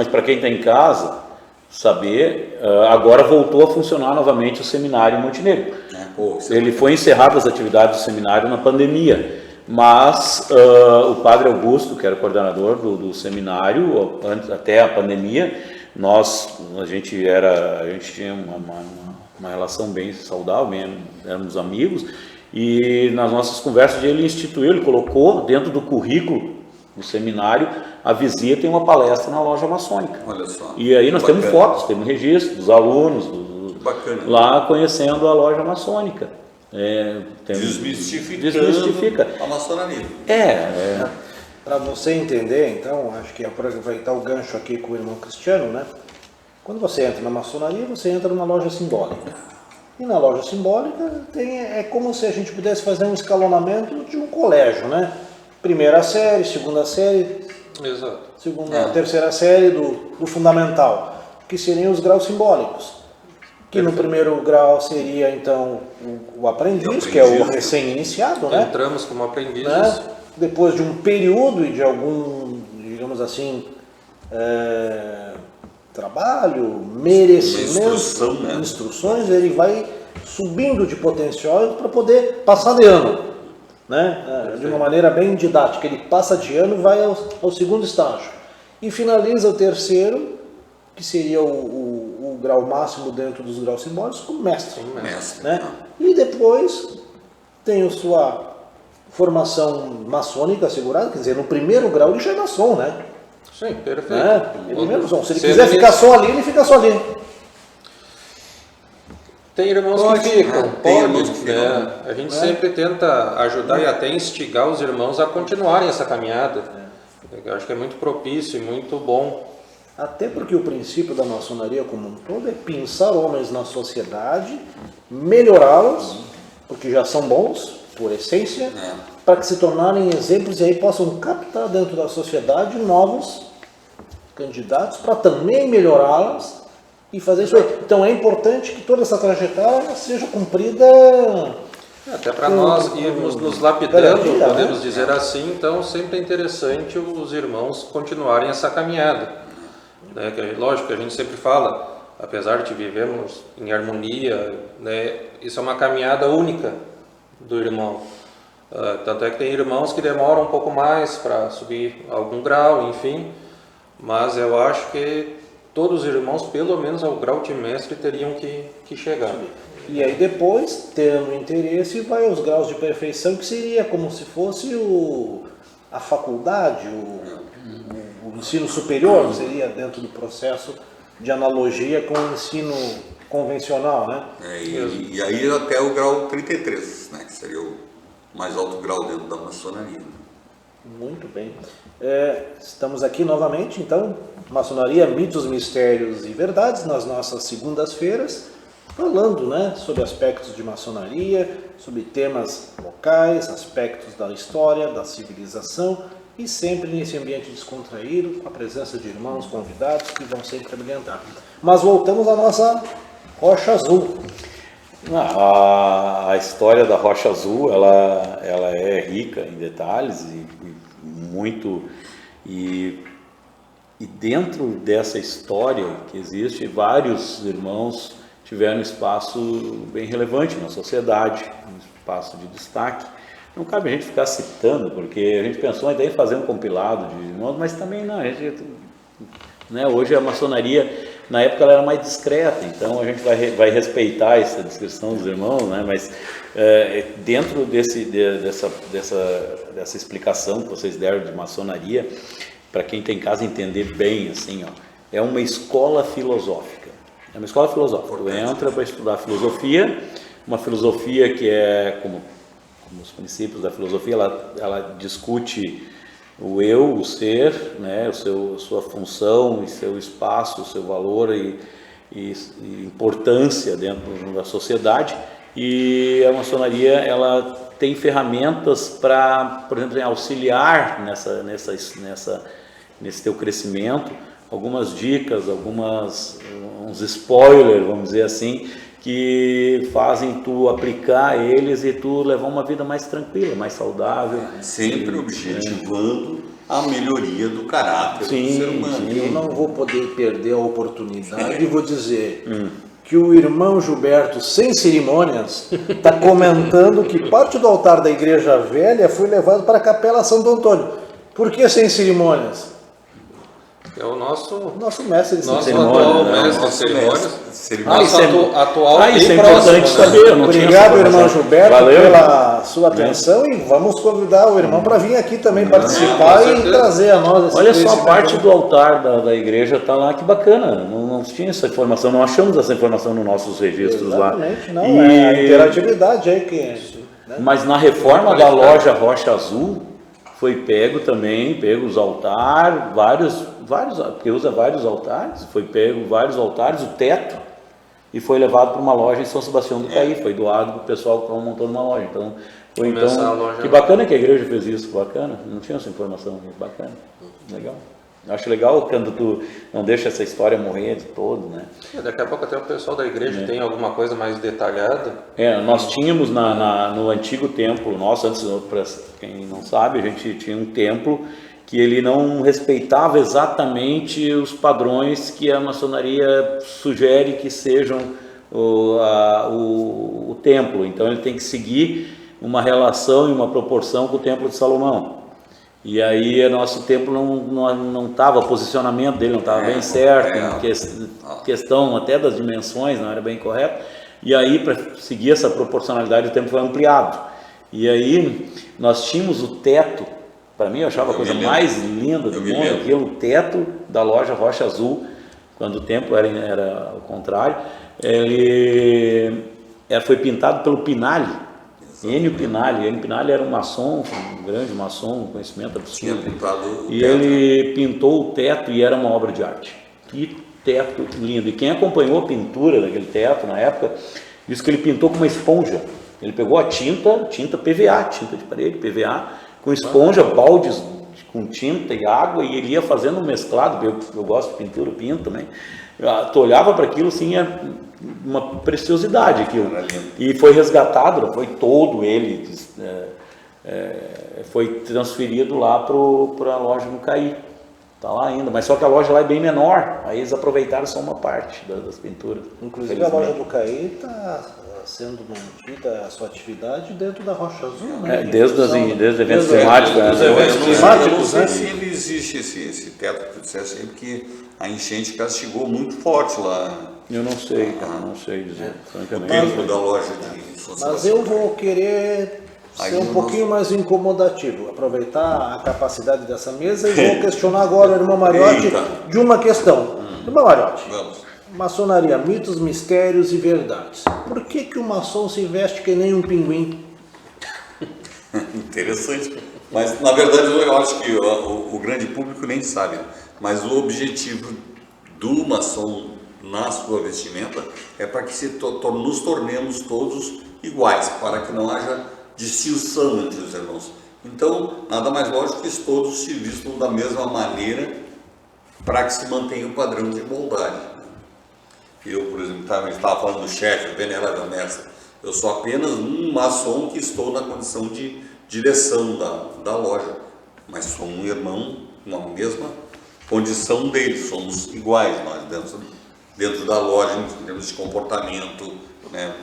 para quem está em casa, saber, agora voltou a funcionar novamente o seminário em Montenegro. Ele foi encerrado as atividades do seminário na pandemia, mas o padre Augusto, que era o coordenador do seminário, até a pandemia, a gente tinha uma relação bem saudável, éramos amigos, e nas nossas conversas ele instituiu, ele colocou dentro do currículo do seminário a visita e uma palestra na loja maçônica. Olha só. E aí nós temos fotos, temos registro dos alunos lá conhecendo a loja maçônica. Desmistifica a maçonaria. Para você entender, então, acho que é aproveitar o gancho aqui com o irmão Cristiano, né? Quando você entra na maçonaria, você entra numa loja simbólica. E na loja simbólica é como se a gente pudesse fazer um escalonamento de um colégio, né? Primeira série, segunda série, Exato. Terceira série do fundamental, que seriam os graus simbólicos. Que no primeiro grau seria então o aprendiz, que é o recém-iniciado, né? Entramos como aprendizes. Né? Depois de um período e de algum, digamos assim, trabalho, merecimento, instruções, ele vai subindo de potencial para poder passar de ano, né? De uma maneira bem didática. Ele passa de ano e vai ao segundo estágio. E finaliza o terceiro, que seria o grau máximo dentro dos graus simbólicos, como mestre. Né? E depois tem a sua formação maçônica assegurada, quer dizer, no primeiro grau ele já é maçom, né? Sim, perfeito. Ele é maçom. Se ele quiser ficar só ali, ele fica só ali. Tem irmãos que ficam, né? A gente sempre tenta ajudar e até instigar os irmãos a continuarem essa caminhada. Eu acho que é muito propício e muito bom. Até porque o princípio da maçonaria como um todo é pensar homens na sociedade, melhorá-los, porque já são bons, por essência, para que se tornarem exemplos e aí possam captar dentro da sociedade novos candidatos para também melhorá-las e fazer isso aí. Então é importante que toda essa trajetória seja cumprida. Até para nós irmos nos lapidando, podemos dizer assim, então sempre é interessante os irmãos continuarem essa caminhada. Né? Lógico que a gente sempre fala, apesar de vivermos em harmonia, né? Isso é uma caminhada única do irmão. Tanto é que tem irmãos que demoram um pouco mais para subir algum grau, enfim, mas eu acho que todos os irmãos, pelo menos ao grau de mestre, teriam que chegar. E aí depois, tendo interesse, vai aos graus de perfeição, que seria como se fosse a faculdade, o ensino superior, seria dentro do processo de analogia com o ensino convencional, né? E aí até o grau 33, né, que seria o mais alto grau dentro da maçonaria. Muito bem. Estamos aqui novamente, então, Maçonaria, Mitos, Mistérios e Verdades, nas nossas segundas-feiras, falando, né, sobre aspectos de maçonaria, sobre temas locais, aspectos da história, da civilização, e sempre nesse ambiente descontraído, com a presença de irmãos convidados que vão sempre brilhantar. Mas voltamos à nossa Rocha Azul. A história da Rocha Azul, ela é rica em detalhes e dentro dessa história que existe, vários irmãos tiveram um espaço bem relevante na sociedade, um espaço de destaque. Não cabe a gente ficar citando, porque a gente pensou até em fazer um compilado de irmãos, mas também não, né, hoje a maçonaria, na época ela era mais discreta, então a gente vai respeitar essa descrição dos irmãos, né, mas dentro dessa explicação que vocês deram de maçonaria, para quem tem casa entender bem, assim, ó, é uma escola filosófica. É uma escola filosófica. Tu entra para estudar filosofia, uma filosofia que é como os princípios da filosofia, ela discute o eu, o ser, né, sua função e seu espaço, o seu valor e importância dentro da sociedade. E a maçonaria, ela tem ferramentas para, por exemplo, auxiliar nesse teu crescimento, algumas dicas, uns spoilers, vamos dizer assim, que fazem tu aplicar eles e tu levar uma vida mais tranquila, mais saudável. Sempre objetivando a melhoria do caráter do ser humano. Eu não vou poder perder a oportunidade e vou dizer que o irmão Gilberto, sem cerimônias, está comentando que parte do altar da Igreja Velha foi levado para a Capela Santo Antônio. Por que sem cerimônias? É o nosso mestre de atual cerimônia, mestre de cerimônias. Isso é Atual isso é e importante próximo, saber. né? Eu não tinha Obrigado, essa irmão informação. Gilberto, Valeu. pela sua atenção, e vamos convidar o irmão para vir aqui também participar com e certeza. trazer a nós esse Olha só, a conhecimento. parte do altar da igreja está lá, que bacana. Não tinha essa informação, não achamos essa informação nos nossos registros Exatamente, lá. não, é a interatividade aí que... Né? Mas na reforma da loja Rocha Azul, foi pego os altares, porque usa vários altares, foi pego vários altares, o teto, e foi levado para uma loja em São Sebastião do Caí, foi doado para o pessoal que estava montando uma loja. Então, que bacana que a igreja fez isso, bacana, não tinha essa informação, bacana, legal. Eu acho legal quando tu não deixa essa história morrer de todo, né? Daqui a pouco até o pessoal da igreja tem alguma coisa mais detalhada. Nós tínhamos no antigo templo nosso, antes, para quem não sabe, a gente tinha um templo que ele não respeitava exatamente os padrões que a maçonaria sugere que sejam o templo. Então ele tem que seguir uma relação e uma proporção com o templo de Salomão. E aí o nosso templo não estava, o posicionamento dele não estava bem certo, questão até das dimensões não era bem correto. E aí, para seguir essa proporcionalidade, o templo foi ampliado. E aí nós tínhamos o teto, para mim eu achava a coisa mais linda do mundo, aquilo, o teto da loja Rocha Azul, quando o templo era o contrário, ele foi pintado pelo Pinali. Enio Pinali era um maçom, um grande maçom, um conhecimento absurdo. E ele pintou o teto e era uma obra de arte. Que teto lindo. E quem acompanhou a pintura daquele teto na época, disse que ele pintou com uma esponja. Ele pegou a tinta PVA, tinta de parede, PVA, com esponja, baldes com tinta e água, e ele ia fazendo um mesclado. Eu gosto de pintura, eu pinto também. Tu olhava para aquilo assim, uma preciosidade aquilo. E foi resgatado, foi todo ele, foi transferido lá para a loja no Caí. Está lá ainda, mas só que a loja lá é bem menor, aí eles aproveitaram só uma parte das pinturas. Inclusive a loja do Caí está sendo mantida a sua atividade dentro da Rocha Azul, né? Desde eventos temáticos. Dos Né? eventos Eu não sei climáticos, né? se ainda existe esse teto que tu disseste aí, porque a enchente castigou muito forte lá. Eu não sei, cara, não sei dizer, O francamente. tempo da loja de São Mas eu vou querer Aí ser um eu pouquinho mais incomodativo, aproveitar a capacidade dessa mesa e vou questionar agora o irmão Mariotti Eita. de uma questão. Irmão Mariotti, Vamos. maçonaria, mitos, mistérios e verdades. Por que que o maçom se veste que nem um pinguim? Interessante. Mas, na verdade, eu acho que o grande público nem sabe. Mas o objetivo do maçom na sua vestimenta é para que nos tornemos todos iguais, para que não haja distinção entre os irmãos. Então, nada mais lógico que todos se vistam da mesma maneira para que se mantenha o padrão de igualdade. Eu, por exemplo, a gente estava falando do chefe, o venerável mestre. Eu sou apenas um maçom que estou na condição de direção da loja, mas sou um irmão com a mesma condição dele, somos iguais nós dentro da loja, em termos de comportamento, né,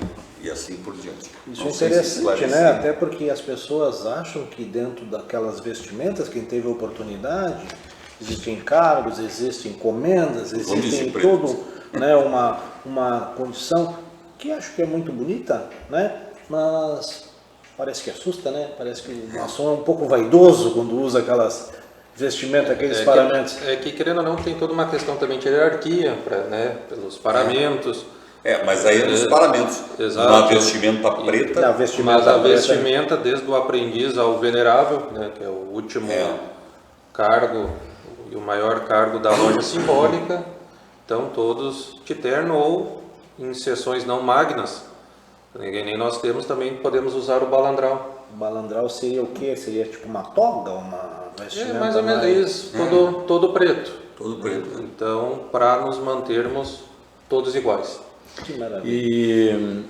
e assim por diante. Isso Não é sei se interessante, esclareci. né? Até porque as pessoas acham que dentro daquelas vestimentas, quem teve a oportunidade, existem cargos, existem encomendas, Vamos existem dizer, todo, né, uma condição que acho que é muito bonita, né? Mas parece que assusta, né? Parece que o maçom é um pouco vaidoso quando usa aquelas vestimentas, aqueles paramentos. Que querendo ou não, tem toda uma questão também de hierarquia, né, pelos paramentos. Mas aí é nos paramentos. Exato. Uma vestimenta preta. A vestimenta Mas a preta. vestimenta, desde o aprendiz ao venerável, né, que é o último cargo e o maior cargo da loja simbólica, então todos de terno ou em sessões não magnas, nem nós temos, também podemos usar o balandral. O balandral seria o quê? Seria tipo uma toga, uma vestimenta? Mais ou menos isso, todo preto. Todo preto. Né? Então, para nos mantermos todos iguais. Que maravilha. E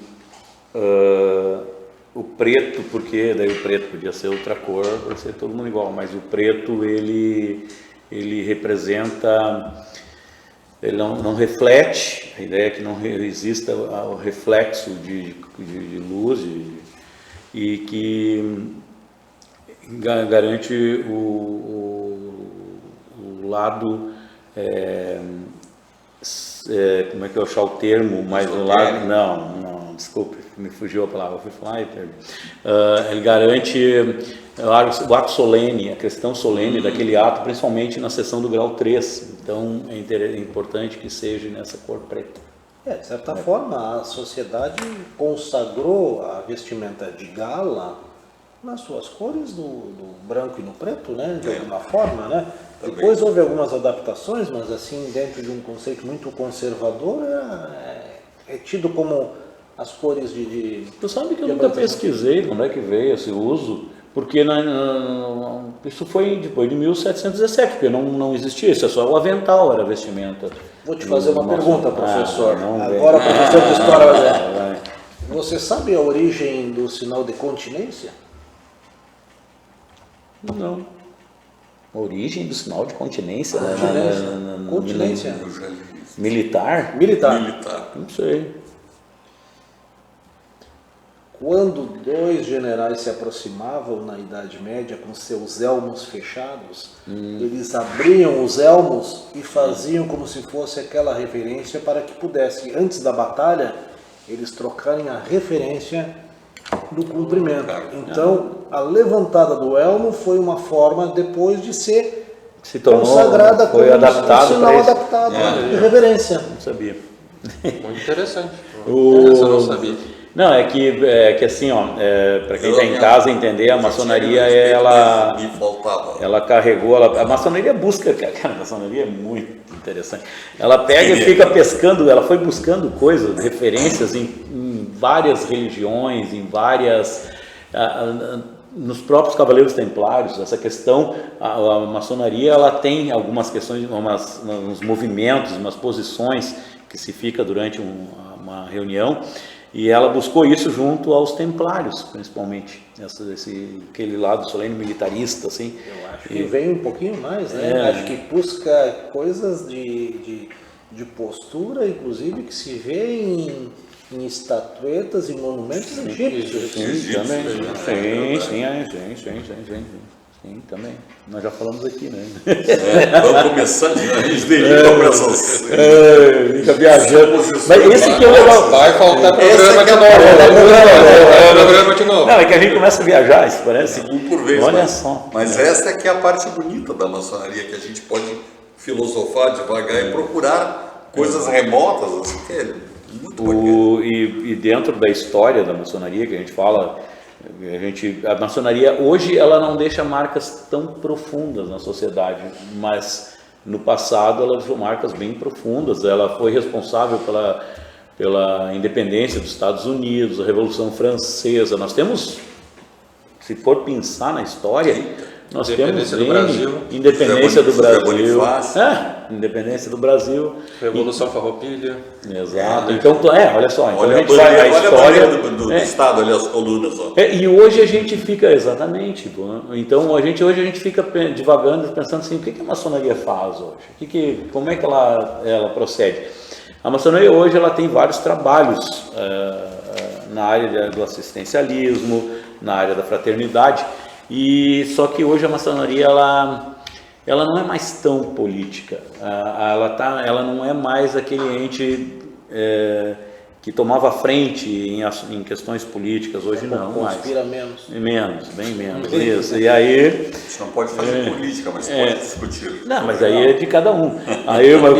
o preto, porque daí o preto podia ser outra cor, podia ser todo mundo igual, mas o preto ele representa, ele não reflete, a ideia é que não exista o reflexo de luz e que garante o lado, como é que eu achar o termo, mas o lado, não, desculpe, me fugiu a palavra, eu fui falar e perdi. Ele garante o ato solene, a questão solene daquele ato, principalmente na seção do grau 3, então é importante que seja nessa cor preta. De certa forma, a sociedade consagrou a vestimenta de gala nas suas cores do branco e no preto, né? De alguma forma, né? Também. Depois houve algumas adaptações, mas assim, dentro de um conceito muito conservador, é tido como as cores de Tu sabe que eu nunca pesquisei como é que veio esse uso, porque isso foi depois de 1717, porque não existia isso, é só o avental era vestimenta. Vou te fazer uma pergunta, professor. Não, Agora, professor de história, vai. você sabe a origem do sinal de continência? Não. Origem do sinal de continência? Continência. Eu já li isso. Militar? Militar. Não sei. Quando dois generais se aproximavam na Idade Média com seus elmos fechados, eles abriam os elmos e faziam como se fosse aquela referência para que pudesse, antes da batalha, eles trocarem a referência do cumprimento. Então, a levantada do elmo foi uma forma depois de ser Se tornou, consagrada foi como adaptado um sinal para isso. adaptado de reverência. Não sabia. Muito interessante. O- Essa eu não sabia. Não, é que assim, para quem está em casa entender, a maçonaria Me faltava. ela carregou, a maçonaria busca, a maçonaria é muito interessante. Ela pega e fica pescando, ela foi buscando coisas, referências em várias religiões, em várias, nos próprios Cavaleiros Templários, essa questão, a maçonaria ela tem algumas questões, uns movimentos, umas posições que se fica durante uma reunião. E ela buscou isso junto aos templários, principalmente, aquele lado solene militarista, assim. Eu acho que vem um pouquinho mais, né? Acho que busca coisas de postura, inclusive, que se vê em estatuetas e monumentos egípcios. Sim, também. Sim, também. Nós já falamos aqui, né? Vamos começar, a gente dedica para essas... Fica viajando. Mas esse que é o legal. Vai faltar Esse programa de aqui novo. Programa de novo. Não, é que a gente começa a viajar, isso parece. Um por vez. Olha mas, só. Mas essa é que é a parte bonita da maçonaria, que a gente pode filosofar devagar e procurar coisas remotas, assim, que é muito bacana. E dentro da história da maçonaria que a gente fala, a maçonaria hoje ela não deixa marcas tão profundas na sociedade, mas no passado ela deixou marcas bem profundas. Ela foi responsável pela independência dos Estados Unidos, a Revolução Francesa. Nós temos, se for pensar na história, nós temos Independência do Brasil. independência do Brasil, Bonifácio. independência do Brasil, Revolução Farroupilha. exato. Então, olha só, então Olha a gente vai a história do Estado ali, as colunas. Ó. e hoje a gente fica exatamente. Então hoje a gente fica divagando, pensando assim, o que a maçonaria faz hoje? Como é que ela procede? A maçonaria hoje ela tem vários trabalhos na área do assistencialismo, na área da fraternidade. E só que hoje a maçonaria ela não é mais tão política, ela não é mais aquele ente que tomava frente em questões políticas, hoje não mais. Conspira menos. Bem menos, isso. E aí... A gente não pode fazer política, mas pode discutir. Não, mas aí é de cada um. Aí, mas,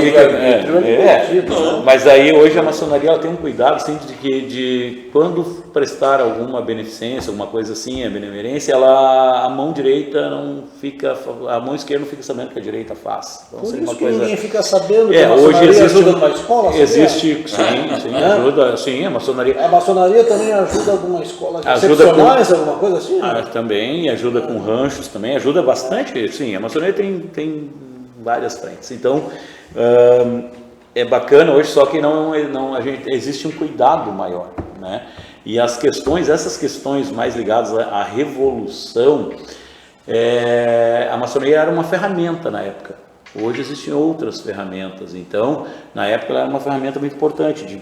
mas aí hoje a maçonaria ela tem um cuidado assim, de quando prestar alguma beneficência, alguma coisa assim, a benemerência, a mão direita não fica, a mão esquerda não fica sabendo que a direita faz. Então, Por seria isso uma que coisa... ninguém fica sabendo que a hoje maçonaria existe ajuda numa escola? Existe, sim, ajuda, sim, a maçonaria... A maçonaria também ajuda alguma escola de Ajuda excepcionais, alguma coisa assim? Né? Também ajuda com ranchos, também ajuda bastante, sim, a maçonaria tem várias frentes, então é bacana hoje, só que existe um cuidado maior, né? E essas questões mais ligadas à revolução, a maçonaria era uma ferramenta na época. Hoje existem outras ferramentas, então na época ela era uma ferramenta muito importante, de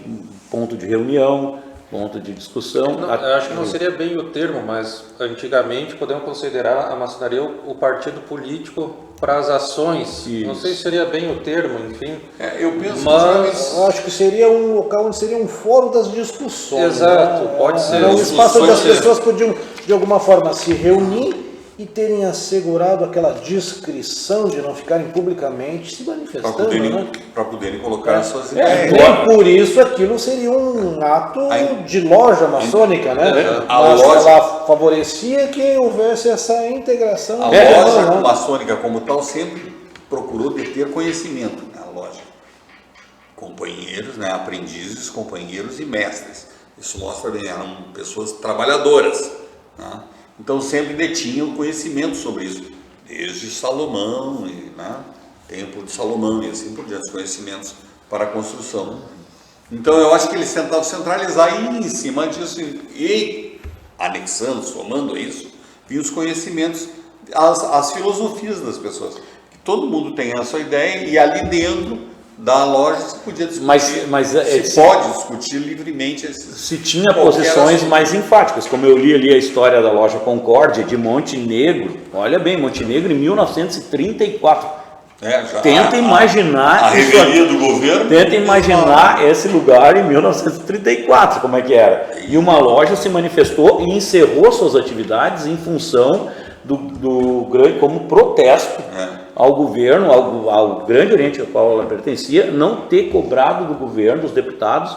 ponto de reunião, ponto de discussão. Eu acho que não seria bem o termo, mas antigamente podemos considerar a maçonaria o partido político para as ações. Isso. Não sei se seria bem o termo, enfim. Eu penso mas eu acho que seria um local onde seria um fórum das discussões. Exato, né? pode ser. Era um espaço onde as pessoas podiam, de alguma forma, se reunir e terem assegurado aquela discrição de não ficarem publicamente se manifestando, para poderem colocar as suas ideias. Nem por isso aquilo seria um ato de loja maçônica, né? A Mas loja, ela favorecia que houvesse essa integração. A loja maçônica como tal sempre procurou deter conhecimento, né? A loja. Companheiros, né? Aprendizes, companheiros e mestres. Isso mostra bem, eram pessoas trabalhadoras, né? Então sempre detinham conhecimento sobre isso, desde Salomão, Templo de Salomão e assim por diante, conhecimentos para a construção. Então eu acho que eles tentavam centralizar e em cima disso, e anexando, somando a isso, vinham os conhecimentos, as filosofias das pessoas. Todo mundo tem a sua ideia e ali dentro da loja se podia discutir, pode discutir livremente. Se tinha posições mais enfáticas, como eu li ali a história da loja Concórdia de Montenegro, olha bem, Montenegro em 1934. Tenta imaginar a revelia do governo. Tenta imaginar esse lugar em 1934, como é que era. E uma loja se manifestou e encerrou suas atividades em função do grande, como protesto ao governo, ao Grande Oriente ao qual ela pertencia, não ter cobrado do governo, dos deputados,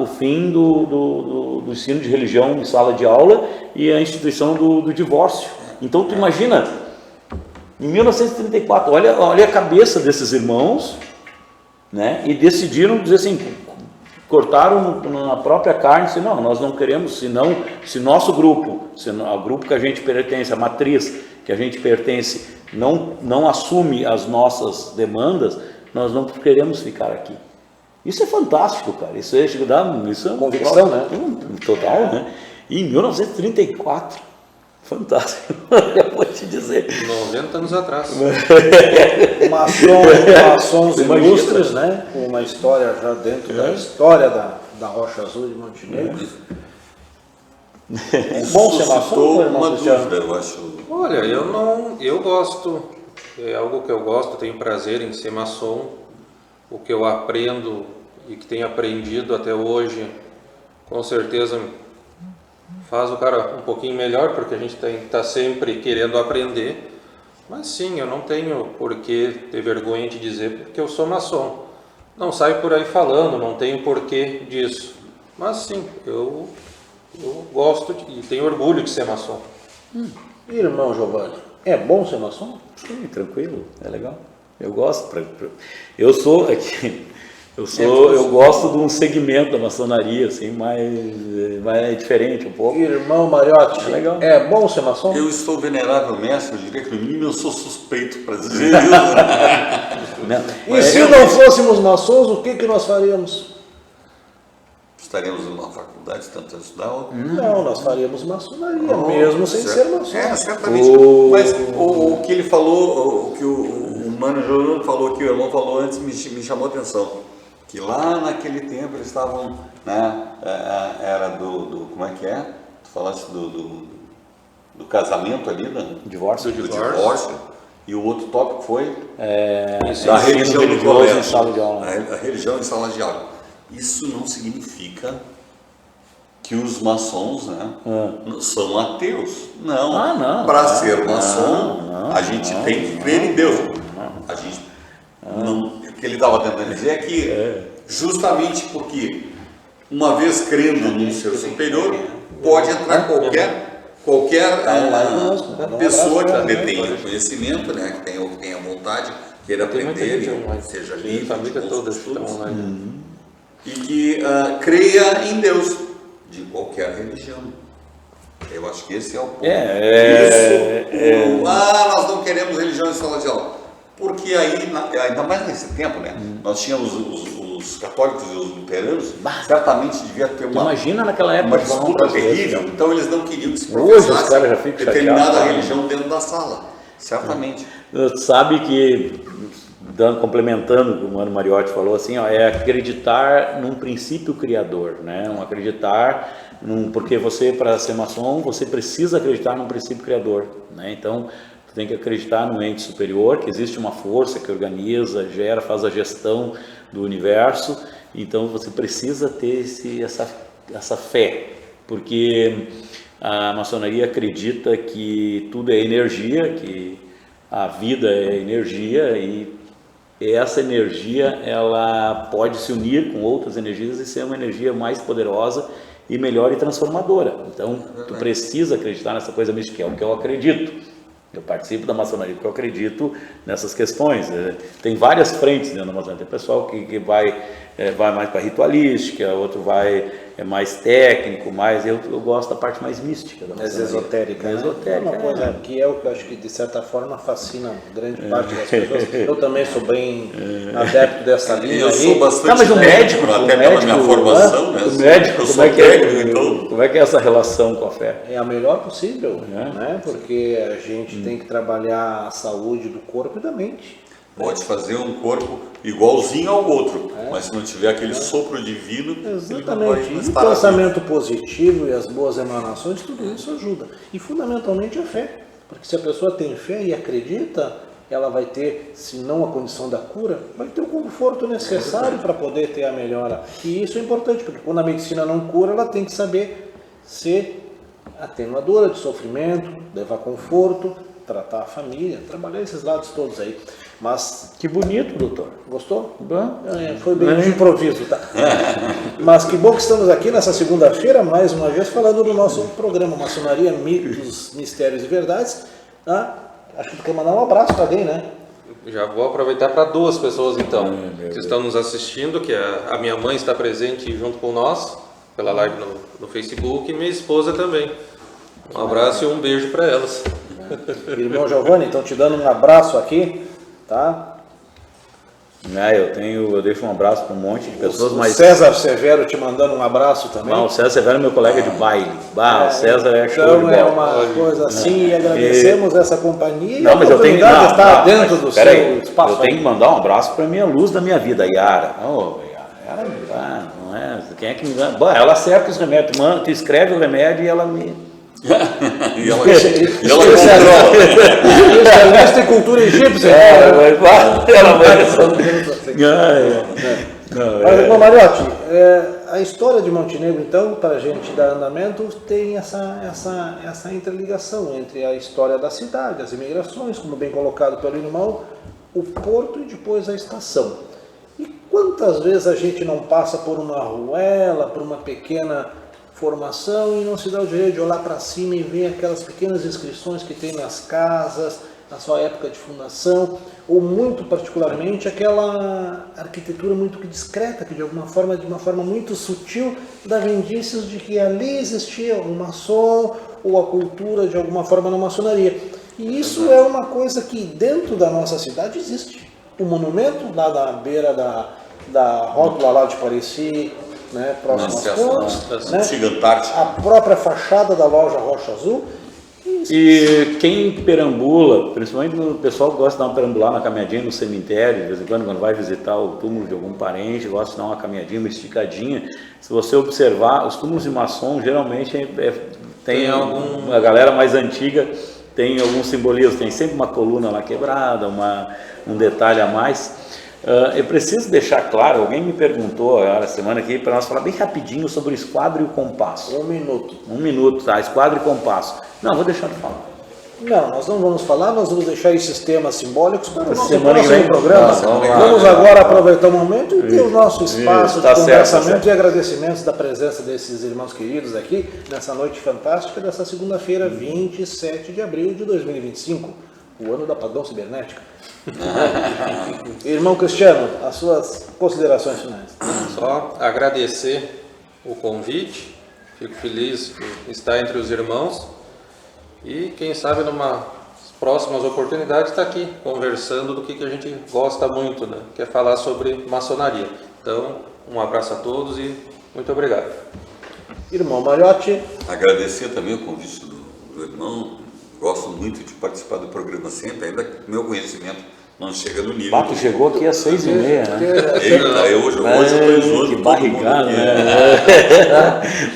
o fim do ensino de religião em sala de aula e a instituição do divórcio. Então tu imagina, em 1934, olha a cabeça desses irmãos, né? E decidiram dizer assim, cortaram na própria carne, se não, nós não queremos, se nosso grupo, o grupo que a gente pertence, a matriz que a gente pertence, não assume as nossas demandas, nós não queremos ficar aqui. Isso é fantástico, cara. Isso é convicção, né? Total, né? E em 1934, fantástico, eu vou te dizer. 90 anos atrás. Maçons ilustres, né? Com uma história já dentro da história da Rocha Azul de Montenegro. É bom ser maçom, Suscitou irmão uma Cristiano? dúvida, eu acho. Olha, eu gosto, é algo que eu gosto, tenho prazer em ser maçom. O que eu aprendo e que tenho aprendido até hoje, com certeza faz o cara um pouquinho melhor, porque a gente tem que estar sempre querendo aprender. Mas sim, eu não tenho por que ter vergonha de dizer porque eu sou maçom. Não saio por aí falando, não tenho porquê disso. Mas sim, eu gosto e tenho orgulho de ser maçom. Irmão Giovanni, é bom ser maçom? Sim, tranquilo, é legal. Eu gosto. Eu sou aqui. Eu gosto de um segmento da maçonaria, assim, mais diferente um pouco. Irmão Mariotti, É legal. é bom ser maçom? Eu estou venerável mestre, eu diria que no mínimo eu sou suspeito para dizer isso. Né? E se não fôssemos maçons, o que nós faríamos? Estaremos numa faculdade tentando estudar ou... Não, nós faríamos maçonaria, mesmo sem ser maçom. É, certamente. Mas o que ele falou, o que o Mano Júnior falou, que o irmão falou antes, me chamou a atenção. Que lá naquele tempo eles estavam, né, era como é que é? Tu falaste do casamento ali, Divórcio. do divórcio. E o outro tópico foi Da a religião do religioso colégio. em sala de aula. A religião em sala de aula. Isso não significa que os maçons, né, são ateus. Não. Não. Para ser maçom, a gente tem que crer em Deus. A gente não. O que ele estava tentando dizer é que justamente porque uma vez crendo num ser superior, pode entrar qualquer pessoa que detém o conhecimento, né, que tem a vontade, queira aprender, seja livre, família de toda bons estão estudos, online. e que creia em Deus, de qualquer religião. Eu acho que esse é o ponto. Nós não queremos religião em sala de aula. Porque aí, ainda mais nesse tempo, né? Nós tínhamos os católicos e os luteranos, certamente devia ter Imagina naquela época uma disputa terrível, então eles não queriam que se Hoje os professasse caras já ficam determinada chateados, religião dentro da sala. Certamente. Sabe que, complementando o que o Mano Mariotti falou, assim, ó, é acreditar num princípio criador, né? Porque você, para ser maçom, você precisa acreditar num princípio criador, né? Então, você tem que acreditar no ente superior, que existe uma força que organiza, gera, faz a gestão do universo. Então, você precisa ter essa fé, porque a maçonaria acredita que tudo é energia, que a vida é energia e essa energia ela pode se unir com outras energias e ser uma energia mais poderosa e melhor e transformadora. Então, tu precisa acreditar nessa coisa mística, que é o que eu acredito. Eu participo da maçonaria porque eu acredito nessas questões. Tem várias frentes dentro da maçonaria. Tem pessoal que vai mais para ritualística, outro é mais técnico, mas eu gosto da parte mais mística da maçonaria. Mais esotérica. Esotérica. É uma coisa que é o que eu acho que de certa forma fascina grande parte das pessoas. Eu também sou bem adepto dessa linha. Eu sou bastante mas o médico, até pela minha formação, né? O médico, eu sou técnico, então. Como é que é essa relação com a fé? É a melhor possível, né? Porque a gente tem que trabalhar a saúde do corpo e da mente. Pode fazer um corpo igualzinho ao outro, mas se não tiver aquele sopro divino, exatamente. ele não vai E o estar pensamento positivo e as boas emanações, tudo isso ajuda. E fundamentalmente a fé. Porque se a pessoa tem fé e acredita, ela vai ter, se não a condição da cura, vai ter o conforto necessário para poder ter a melhora. E isso é importante, porque quando a medicina não cura, ela tem que saber ser atenuadora de sofrimento, levar conforto, tratar a família, trabalhar esses lados todos aí. Mas que bonito, doutor. gostou? Bom. Foi bem de improviso, tá? Mas que bom que estamos aqui nessa segunda-feira, mais uma vez, falando do nosso programa Maçonaria, Mitos, Mistérios e Verdades. Acho que tu quer mandar um abraço para alguém, né? Já vou aproveitar para duas pessoas então, que estão nos assistindo, que a minha mãe está presente junto com nós, pela live no Facebook, e minha esposa também. Um abraço e um beijo para elas. Irmão Giovanni, então te dando um abraço aqui, tá? Eu deixo um abraço para um monte de pessoas, mas César Severo te mandando um abraço também. o César Severo é meu colega de baile. O César é show de Então bola. é uma coisa assim, e agradecemos essa companhia Não, e mas a eu tenho oportunidade de estar dentro do seu eu espaço. tenho que mandar um abraço para minha luz da minha vida, a Yara. Yara, não é? Quem é que me engana? Bom, ela acerta os remédios, mano, tu escreve o remédio e ela me... E ela Especialista em cultura egípcia. Ela vai... Mas, irmão Mariotti, a história de Montenegro, então, para a gente dar andamento, tem essa interligação entre a história da cidade, as imigrações, como bem colocado pelo irmão, o porto e depois a estação. E quantas vezes a gente não passa por uma ruela, por uma pequena formação e não se dá o direito de olhar para cima e ver aquelas pequenas inscrições que tem nas casas, na sua época de fundação, ou muito particularmente aquela arquitetura muito discreta, que de uma forma muito sutil, dava indícios de que ali existia um maçom ou a cultura de alguma forma na maçonaria. E isso é uma coisa que dentro da nossa cidade existe. O monumento lá na beira da rótula lá de Pareci, né, próximo às pontes, né, a própria fachada da loja Rocha Azul. E quem perambula, principalmente o pessoal que gosta de dar uma perambulada na caminhadinha no cemitério, de vez em quando vai visitar o túmulo de algum parente, gosta de dar uma caminhadinha, uma esticadinha, se você observar, os túmulos de maçom geralmente tem a galera mais antiga tem algum simbolismo, tem sempre uma coluna lá quebrada, um detalhe a mais. Eu preciso deixar claro, alguém me perguntou a semana aqui para nós falar bem rapidinho sobre o esquadro e o compasso. Um minuto. Um minuto, tá? Esquadro e compasso. Não, vou deixar de falar. Não, nós não vamos falar, nós vamos deixar esses temas simbólicos para o nosso semana próximo programa. Vamos agora aproveitar o momento e ter o nosso espaço de conversamento e agradecimentos da presença desses irmãos queridos aqui nessa noite fantástica dessa segunda-feira, 27 de abril de 2025, o ano da Padrão Cibernética. Irmão Cristiano, as suas considerações finais. Só agradecer o convite, fico feliz de estar entre os irmãos e quem sabe numa próximas oportunidades estar aqui conversando do que a gente gosta muito, né? Que é falar sobre maçonaria. Então, um abraço a todos e muito obrigado. Irmão Mariotti. Agradecer também o convite do irmão. Gosto muito de participar do programa sempre, ainda que meu conhecimento não chega no nível. Bato chegou aqui às 6h30, né? Eita, hoje eu tô junto. Que barrigado, né?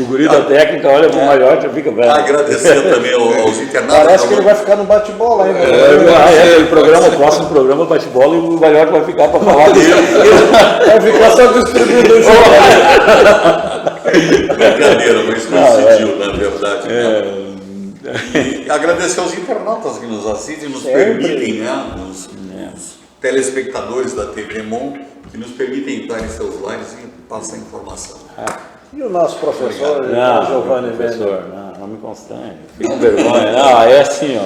O guri da técnica olha pro Mariotti e fica velho. Agradecer também aos internados. Parece que ele vai ficar no bate-bola ainda. O próximo programa bate-bola e o Mariotti vai ficar para falar dele. Vai ficar só distribuindo o jogo. Brincadeira, mas coincidiu, na verdade. E agradecer aos internautas que nos assistem, nos permitem, né? Os telespectadores da TV Mon, que nos permitem entrar em seus lives e passar informação. E o nosso professor, Giovanni professor, não me constrange, fico com vergonha. Não, é assim,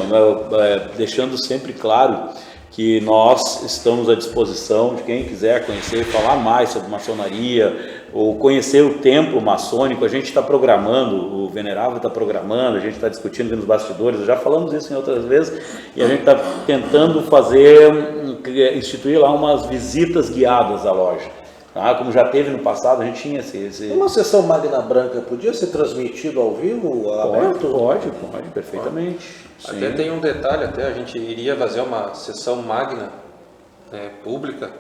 deixando sempre claro que nós estamos à disposição de quem quiser conhecer, falar mais sobre maçonaria, ou conhecer o templo maçônico. A gente está programando, o Venerável está programando, a gente está discutindo aqui nos bastidores, já falamos isso em outras vezes, e a gente está tentando instituir lá umas visitas guiadas à loja. Tá? Como já teve no passado, a gente tinha esse... Uma sessão Magna Branca podia ser transmitido ao vivo, aberto? Pode, perfeitamente. Até tem um detalhe, a gente iria fazer uma sessão magna pública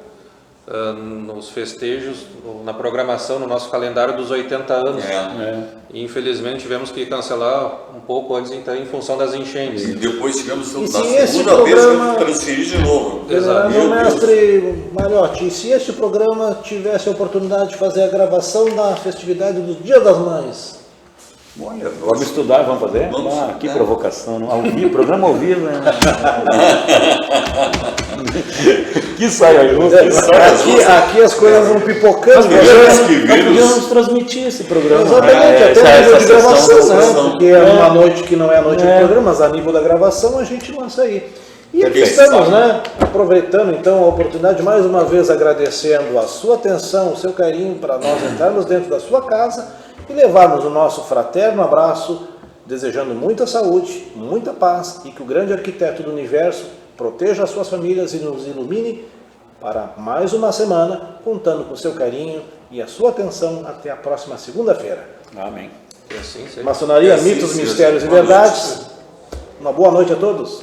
nos festejos, na programação, no nosso calendário dos 80 anos. E infelizmente tivemos que cancelar um pouco antes em função das enchentes. E depois tivemos na segunda vez que transferir de novo. Exato. Mestre Mariotti, e se este programa tivesse a oportunidade de fazer a gravação da festividade do Dia das Mães? Olha, vamos estudar, vamos fazer? Que provocação, não? Ao vivo, programa ao vivo, né? Que saia justa. Aqui as coisas vão pipocando. Nós podíamos transmitir esse programa. Exatamente, até nível de gravação, né? Porque é uma noite que não é a noite do programa, mas a nível da gravação a gente lança aí. E aqui estamos, né? Aproveitando então a oportunidade, mais uma vez agradecendo a sua atenção, o seu carinho para nós entrarmos dentro da sua casa e levarmos o nosso fraterno abraço, desejando muita saúde, muita paz e que o grande arquiteto do universo proteja as suas famílias e nos ilumine para mais uma semana, contando com o seu carinho e a sua atenção até a próxima segunda-feira. Amém. E assim seja. Maçonaria, mitos, mistérios e verdades. Uma boa noite a todos.